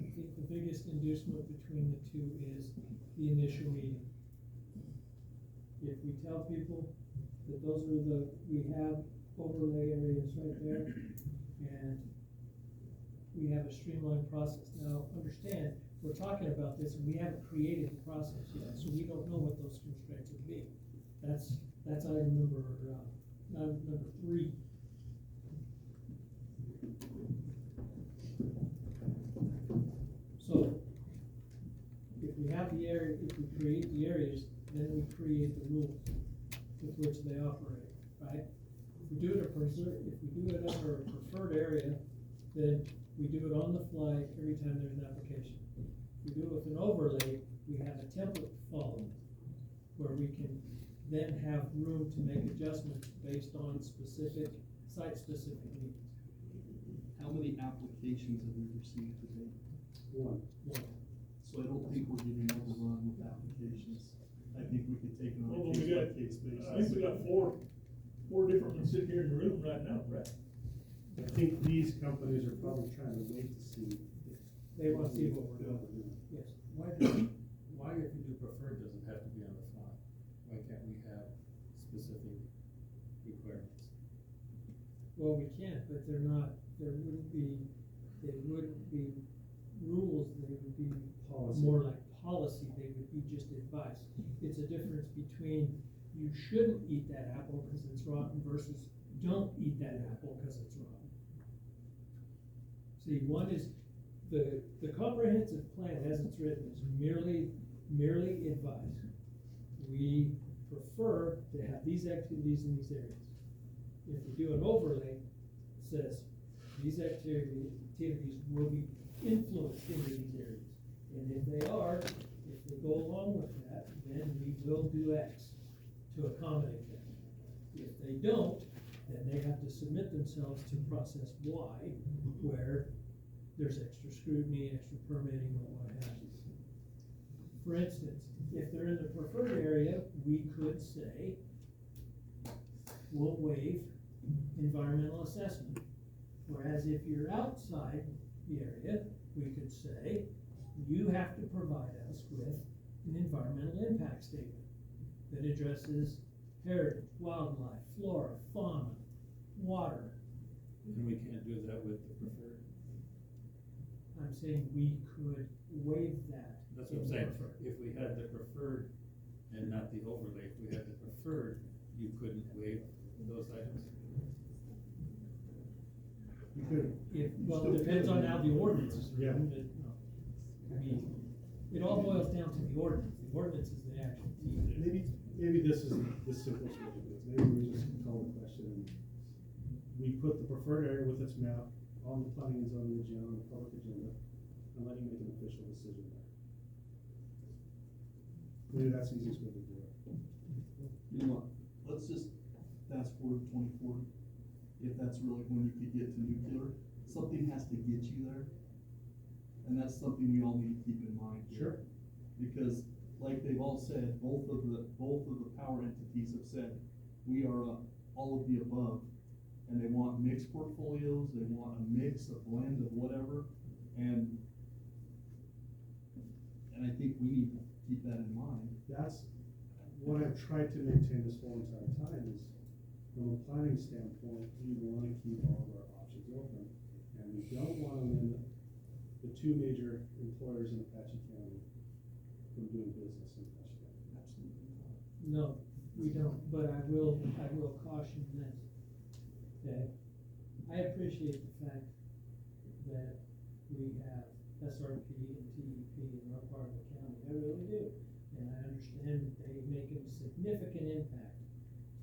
the biggest inducement between the two is the initial meeting. If we tell people that we have overlay areas right there, and we have a streamlined process. Now, understand, we're talking about this and we haven't created the process yet, so we don't know what those constraints would be. That's item number 3. So, if we have the area, if we create the areas, then we create the rules with which they operate. right? If we do it if we do it under a preferred area, then we do it on the fly every time there's an application. If we do it with an overlay, we have a template to follow, where we can then have room to make adjustments based on specific, site-specific needs. How many applications have we received today? One. So I don't think we're getting overrun with applications. I think we could take it on Well, a we case by got- case basis. I think we got four different ones sitting here in the room right now, Brett. I think these companies are probably trying to wait to see. They want to see what we're doing. Yes. Why if you do preferred, does it have to be on the fly? Why can't we have specific requirements? Well, we can't, but they wouldn't be rules, they would be Policy. more like policy, they would be just advice. It's a difference between you shouldn't eat that apple because it's rotten versus don't eat that apple because it's rotten. See, one is, the comprehensive plan as it's written is merely advice. We prefer to have these activities in these areas. If we do an overlay, it says these activities will be influenced into these areas. And if they go along with that, then we will do X to accommodate them. If they don't, then they have to submit themselves to process Y, where there's extra scrutiny, extra permitting, or what have you. For instance, if they're in the preferred area, we could say, we'll waive environmental assessment. Whereas if you're outside the area, we could say, you have to provide us with an environmental impact statement that addresses heritage, wildlife, flora, fauna, water. And we can't do that with the preferred. I'm saying we could waive that. That's what I'm saying, if we had the preferred and not the overlay, if we had the preferred, you couldn't waive those items? You could. Well, it depends on how the ordinance is Yeah. written, but, no. I mean, it all boils down to the ordinance. The ordinance is the actual key. Maybe this is the simplest way to do it. Maybe we just call the question and we put the preferred area with its map on the planning and zoning agenda, on the public agenda, and let you make an official decision there. Maybe that's the easiest way to do it. You know what, let's just fast forward to 2040. If that's really when you could get to nuclear, something has to get you there. And that's something we all need to keep in mind here. Sure. Because like they've all said, both of the power entities have said, we are all of the above. And they want mixed portfolios, they want a mix, a blend of whatever. And I think we need to keep that in mind. That's what I've tried to maintain this whole entire time is, from a planning standpoint, we want to keep all of our options open. And we don't want to limit the two major employers in Apache County from doing business in Apache County. Absolutely not. No, we don't, but I will caution this. Okay, I appreciate the fact that we have SRP and TEP in our part of the county, I really do. And I understand they make a significant impact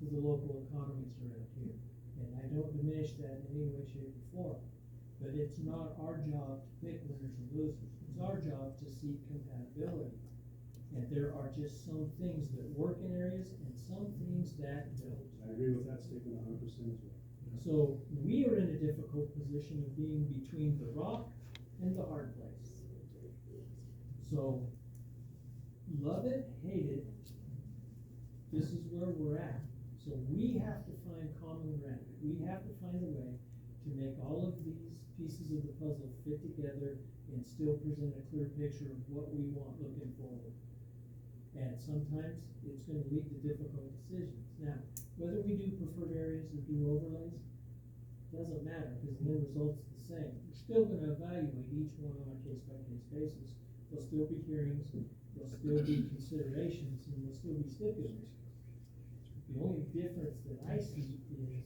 to the local economies around here. And I don't diminish that in any way, shape, or form. But it's not our job to pick winners and losers. It's our job to seek compatibility. And there are just some things that work in areas and some things that don't. I agree with that statement 100% as well. So we are in a difficult position of being between the rock and the hard place. So, love it, hate it, this is where we're at. So we have to find common ground. We have to find a way to make all of these pieces of the puzzle fit together and still present a clear picture of what we want looking forward. And sometimes it's gonna lead to difficult decisions. Now, whether we do preferred areas or do overlays, doesn't matter, because the end result's the same. We're still gonna evaluate each one on a case-by-case basis. There'll still be hearings, there'll still be considerations, and there'll still be stipulations. The only difference that I see is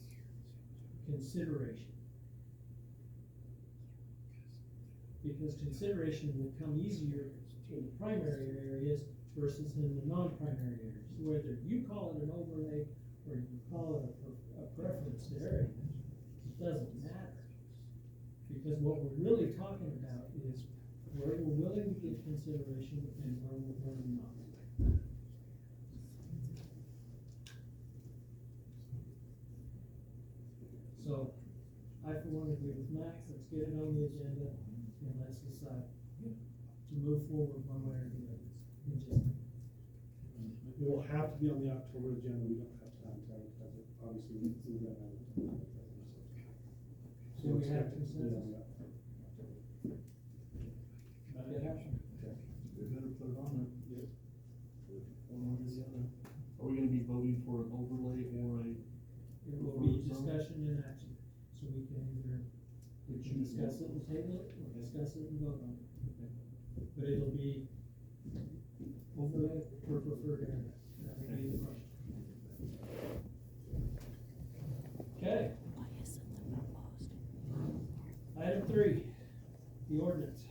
consideration. Because consideration will come easier in the primary areas versus in the non-primary areas. Whether you call it an overlay or you call it a preference area, it doesn't matter. Because what we're really talking about is where we're willing to give consideration and where we're willing not to. So, I for one agree with Max, let's get it on the agenda and let's decide to move forward one way or the other. And just, It will have to be on the October agenda, we don't have time to advertise it, obviously, we don't have time to advertise it. so we have expect it to be on consensus. the October. Not yet happened. We better put it on there. Yep. One way or the other. Are we gonna be voting for an overlay or a? It will be discussion and action, so we can either, we can discuss it and table it, or discuss it and vote on it. But it'll be overlay or preferred area, that would be the question. Okay. Item 3, the ordinance.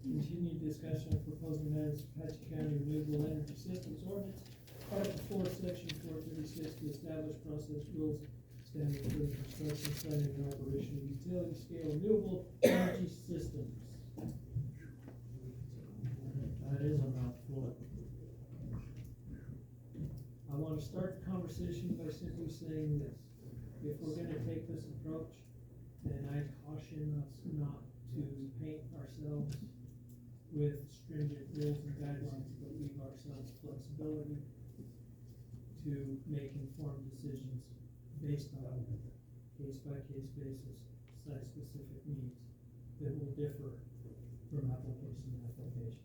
Continued discussion of proposed amendments to Apache County Renewable Energy Systems Ordinance, Article 4, Section 436, to establish process rules, standards for the construction, planning, and operation of utility scale renewable energy systems. That is a mouthful. I want to start the conversation by simply saying this. If we're gonna take this approach, then I caution us not to paint ourselves with stringent rules and guidelines, but leave ourselves flexibility to make informed decisions based on case-by-case basis, site-specific needs that will differ from application to application.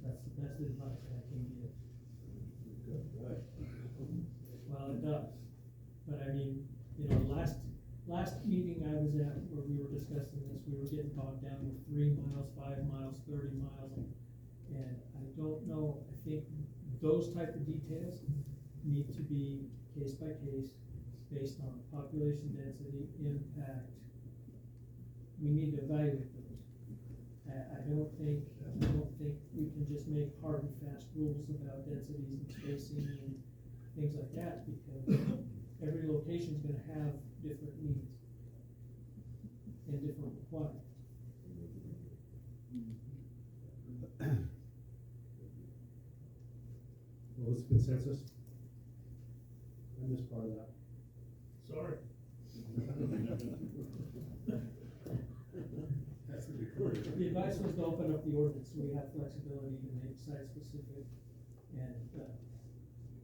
That's the best advice I can give. Well, it does, but I mean, you know, last meeting I was at where we were discussing this, we were getting bogged down with 3 miles, 5 miles, 30 miles. And I don't know, I think those type of details need to be case by case, based on population density, impact. We need to evaluate those. I don't think we can just make hard and fast rules about densities and spacing and things like that, because every location is gonna have different needs and different requirements. What was the consensus? I missed part of that. Sorry. The advice was to open up the ordinance, so we have flexibility to make site-specific and,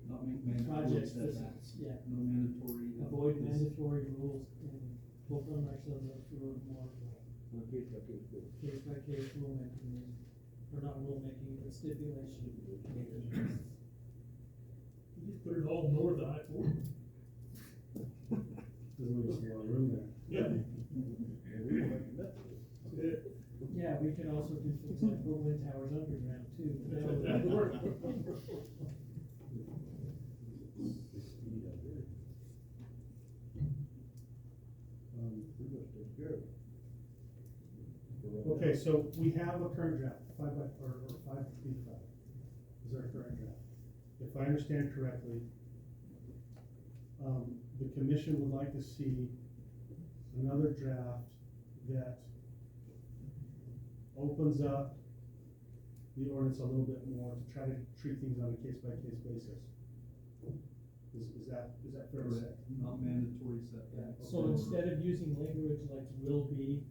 Not make mandatory project setbacks. specific, yeah. No mandatory. Avoid mandatory rules and open ourselves up to a more case-by-case rulemaking, or not rulemaking, but stipulation. You just put it all north of I-4. Doesn't leave us a lot of room there. Yeah. Yeah, we could also do things like put wind towers underground too. That would work. Okay, so we have a current draft, 5 feet 5 is our current draft. If I understand correctly, the commission would like to see another draft that opens up the ordinance a little bit more to try to treat things on a case-by-case basis. Is that fair to say? Not mandatory setbacks. So instead of using language like will be,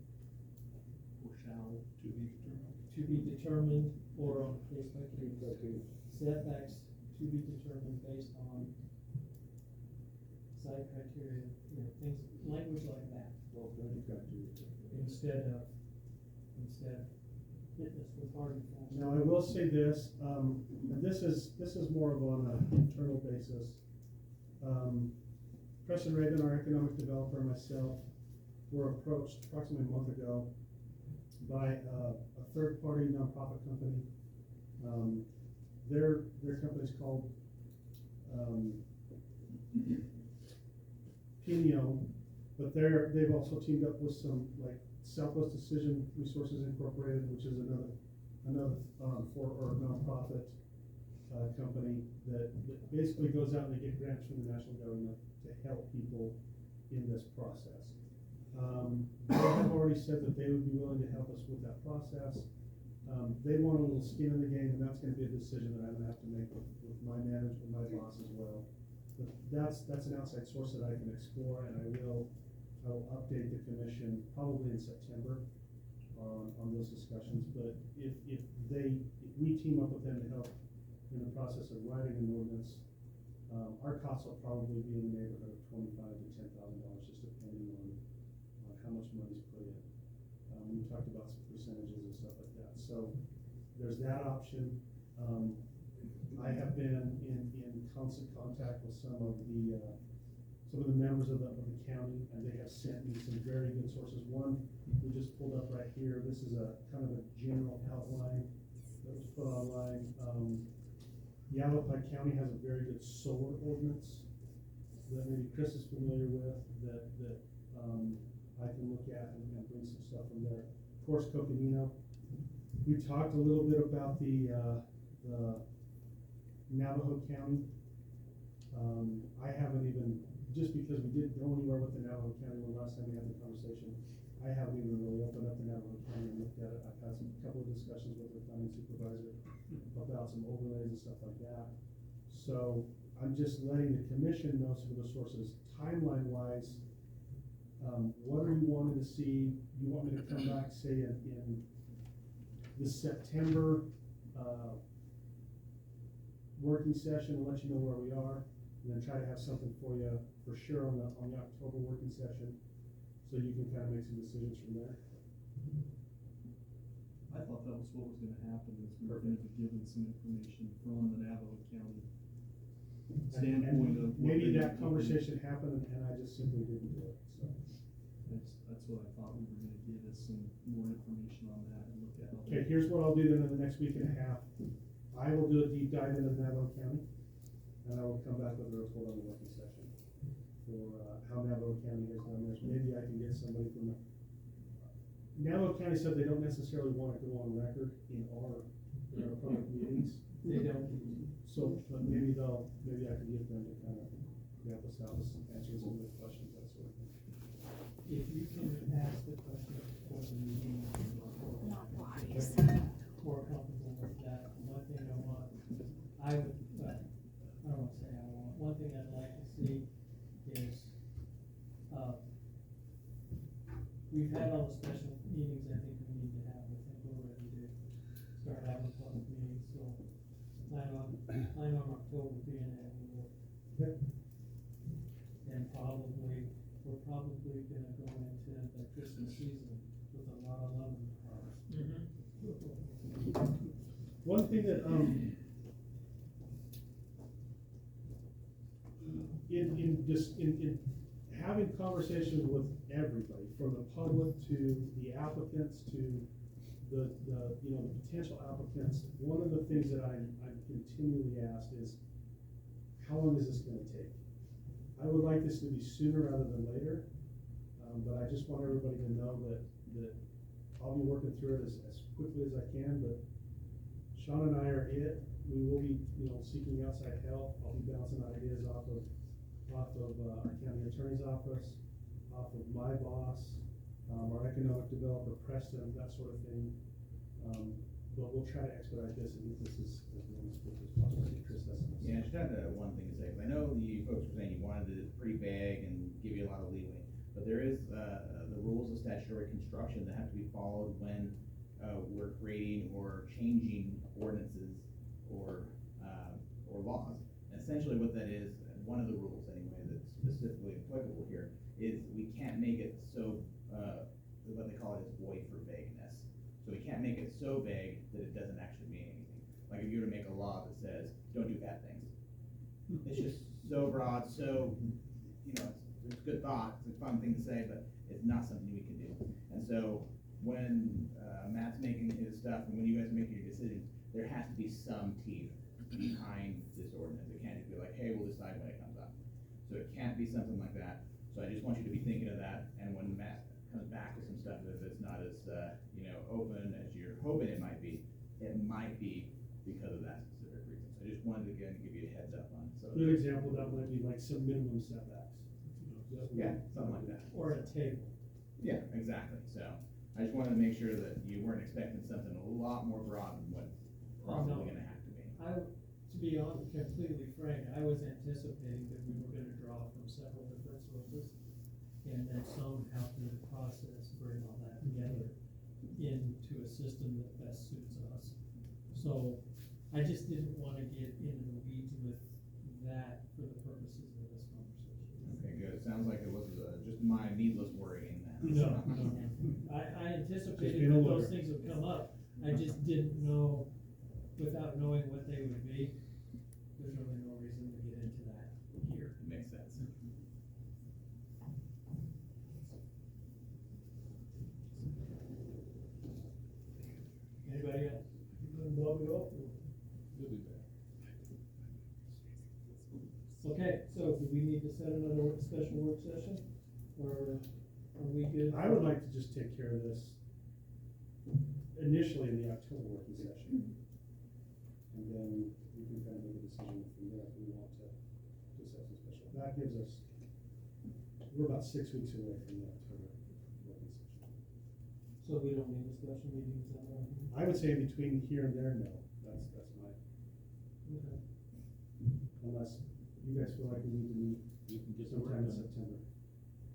Or shall, to be determined, or on a case-by-case, setbacks to be determined based on site criteria, you know, things, language like that. Instead of hitting us with hard and fast. Now, I will say this, and this is more of on an internal basis. Preston Raven, our economic developer, and myself were approached approximately a month ago by a third-party nonprofit company. Their company's called Pinio, but they've also teamed up with some like Southwest Decision Resources Incorporated, which is another nonprofit company that basically goes out and they get grants from the national government to help people in this process. They have already said that they would be willing to help us with that process. They want a little skin in the game, and that's gonna be a decision that I'm gonna have to make with my management, my boss as well. But that's an outside source that I can explore, and I will update the commission probably in September on those discussions. But if we team up with them to help in the process of writing an ordinance, our costs will probably be in the neighborhood of $25,000 to $10,000, just depending on how much money's put in. We talked about some percentages and stuff like that. So there's that option. I have been in constant contact with some of the members of the county, and they have sent me some very good sources. One we just pulled up right here. This is a kind of a general outline that was put online. Yavapai County has a very good solar ordinance that maybe Chris is familiar with, that I can look at and bring some stuff from there. Of course, Coconino. We talked a little bit about the Navajo County. I haven't even, just because we didn't go anywhere with the Navajo County the last time we had the conversation, I haven't even really opened up the Navajo County and looked at it. I've had a couple of discussions with the planning supervisor about some overlays and stuff like that. So I'm just letting the commission know some of the sources. Timeline wise, what are you wanting to see? You want me to come back, say in the September working session and let you know where we are, and then try to have something for you for sure on the October working session, so you can kind of make some decisions from there. I thought that was what was gonna happen, is we were gonna be given some information from the Navajo County standpoint of. Maybe that conversation happened and I just simply didn't do it, so. That's what I thought we were gonna get, is some more information on that and look at. Okay, here's what I'll do then in the next week and a half. I will do a deep dive into Navajo County, and I will come back with a report on the working session for how Navajo County has done this. Maybe I can get somebody from the, Navajo County said they don't necessarily want to go on record in our public meetings. They don't. So, but maybe I can get them to kind of help us out with some answers some of the questions, that sort of thing. If you can ask the question for the meeting, Not bodies. more comfortable with that. One thing I don't want to say I want, one thing I'd like to see is, we've had all the special meetings I think we need to have. I think we're ready to start having public meetings, so plan on October being a Okay. and we're probably gonna go into the Christmas season with a lot of love in the heart. One thing that, in having conversations with everybody, from the public to the applicants to the potential applicants, one of the things that I'm continually asked is, how long is this gonna take? I would like this to be sooner rather than later, but I just want everybody to know that I'll be working through it as quickly as I can, but Sean and I are it. We will be, seeking outside help. I'll be bouncing ideas off of our county attorney's office, off of my boss, our economic developer, Preston, that sort of thing. But we'll try to expedite this and get this as long as quick as possible. Chris, that's enough. Yeah, I just had one thing to say, 'cause I know you folks were saying you wanted it pretty vague and give you a lot of leeway, but there is, the rules of statutory construction that have to be followed when, we're creating or changing ordinances or laws. And essentially what that is, one of the rules anyway, that's specifically applicable here, is we can't make it so, what they call it is void for vagueness. So we can't make it so vague that it doesn't actually mean anything. Like if you were to make a law that says, don't do bad things. It's just so broad, so, it's good thought, it's a fun thing to say, but it's not something we can do. And so when Matt's making his stuff and when you guys are making your decisions, there has to be some teeth behind this ordinance. It can't just be like, hey, we'll decide when it comes up. So it can't be something like that. So I just want you to be thinking of that, and when Matt comes back with some stuff that it's not as, open as you're hoping it might be because of that specific reason. So I just wanted to again give you a heads up on it. So Good example, that might be like some minimum setbacks. Yeah, something like that. Or a table. Yeah, exactly, so, I just wanted to make sure that you weren't expecting something a lot more broad than what's probably No. gonna have to be. To be honest, completely frank, I was anticipating that we were gonna draw from several different sources, and then somehow through the process, bring all that together into a system that best suits us. So, I just didn't wanna get into the weeds with that for the purposes of this conversation. Okay, good, it sounds like it was, just my needless worrying then. No, I anticipated being a that lawyer. those things would come up, I just didn't know, without knowing what they would be, there's really no reason to get into that here. Makes sense. Anybody else? Bobby off. You'll be back. Okay, so do we need to set another special work session, or are we good? I would like to just take care of this initially in the October working session. And then we can kind of make a decision from there if we want to set some special. That gives us, we're about 6 weeks away from the October working session. So we don't need a special meeting, is that right? I would say between here and there, no. That's my, Okay. unless you guys feel like we need to meet You can get the work sometime in done. September.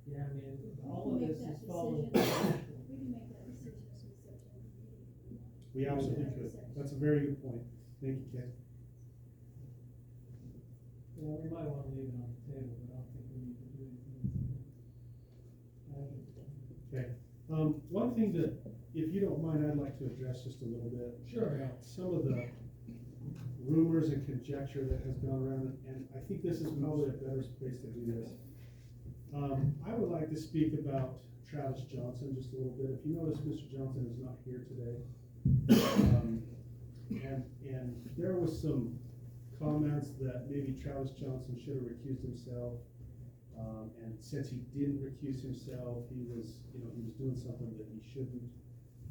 Yeah, I mean, We all can of make this that is following. decision. We can make that decision at the September meeting. We absolutely could. That's a very good point. Thank you, Ken. Yeah, we might wanna leave it on the table, but I don't think we need to do anything. Okay. One thing that, if you don't mind, I'd like to address just a little bit. Sure. About some of the rumors and conjecture that has gone around, and I think this is probably a better place to do this. I would like to speak about Travis Johnson just a little bit. If you notice, Mr. Johnson is not here today. And there was some comments that maybe Travis Johnson should have recused himself. And since he didn't recuse himself, he was doing something that he shouldn't.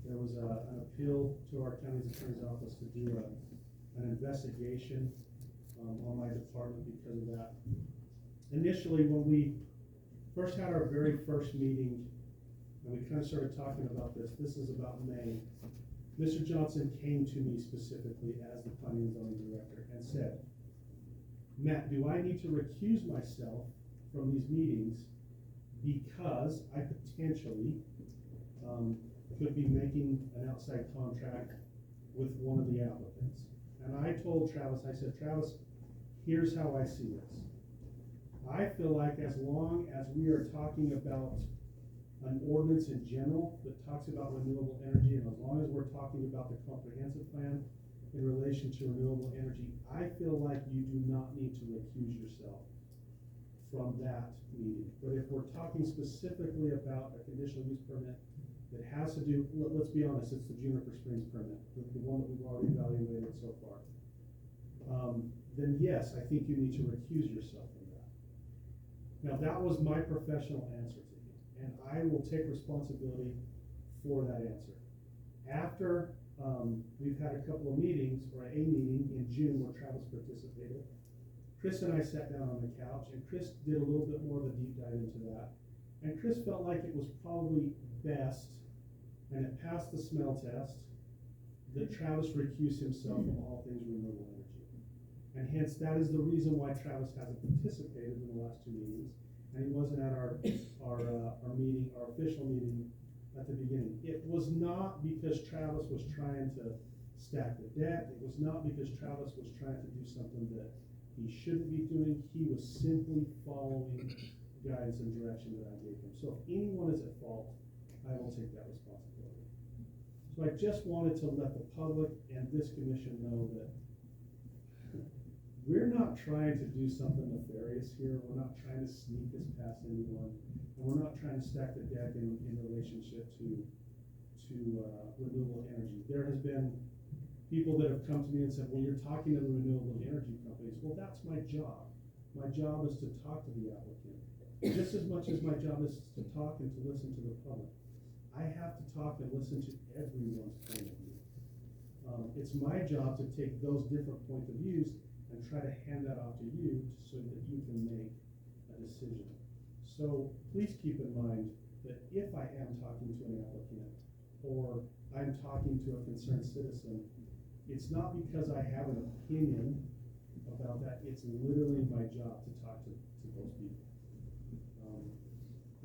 There was an appeal to our county's attorney's office to do an investigation on my department because of that. Initially, when we first had our very first meeting, and we kind of started talking about this is about May, Mr. Johnson came to me specifically as the planning and zoning director and said, Matt, do I need to recuse myself from these meetings because I potentially could be making an outside contract with one of the applicants? And I told Travis, I said, Travis, here's how I see this. I feel like as long as we are talking about an ordinance in general that talks about renewable energy, and as long as we're talking about the comprehensive plan in relation to renewable energy, I feel like you do not need to recuse yourself from that meeting. But if we're talking specifically about a conditional use permit that has to do, let's be honest, it's the Juniper Springs permit, the one that we've already evaluated so far. Then yes, I think you need to recuse yourself from that. Now, that was my professional answer to him, and I will take responsibility for that answer. After we've had a couple of meetings, or a meeting in June where Travis participated, Chris and I sat down on the couch, and Chris did a little bit more of a deep dive into that. And Chris felt like it was probably best, and it passed the smell test, that Travis recuse himself from all things renewable energy. And hence, that is the reason why Travis hasn't participated in the last two meetings, and he wasn't at our meeting, our official meeting at the beginning. It was not because Travis was trying to stack the deck. It was not because Travis was trying to do something that he shouldn't be doing. He was simply following guidance and direction that I gave him. So if anyone is at fault, I will take that responsibility. So I just wanted to let the public and this commission know that we're not trying to do something nefarious here. We're not trying to sneak this past anyone. And we're not trying to stack the deck in relationship to renewable energy. There has been people that have come to me and said, well, you're talking to the renewable energy companies. Well, that's my job. My job is to talk to the applicant. Just as much as my job is to talk and to listen to the public. I have to talk and listen to everyone's point of view. It's my job to take those different points of views and try to hand that off to you so that you can make a decision. So please keep in mind that if I am talking to an applicant, or I'm talking to a concerned citizen, it's not because I have an opinion about that, it's literally my job to talk to those people.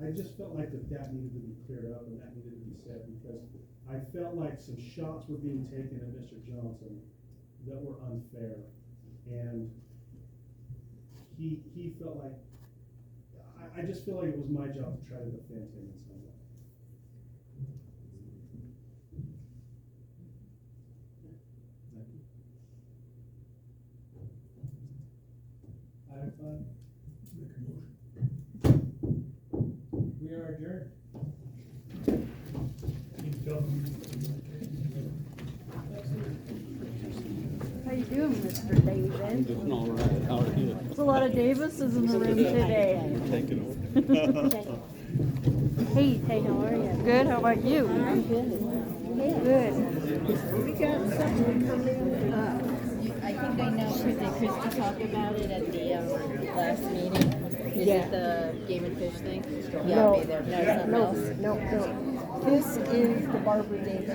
I just felt like that needed to be cleared up and that needed to be said, because I felt like some shots were being taken at Mr. Johnson that were unfair. And he felt like, I just feel like it was my job to try to defend him in some way. Thank you. Item 5, Make a motion. we are adjourned. Keep telling How you doing, Mr. David? Doing all right. How are you? There's a lot of Davises in the room today. Taking over. Hey, how are you? Good, how about you? I'm good. Good. We got something from the, I think I know, did Christie talk about it at the, last meeting? Is it the game and fish thing? Yeah, I'll be there. No, something else? No. This is the Barbara Davis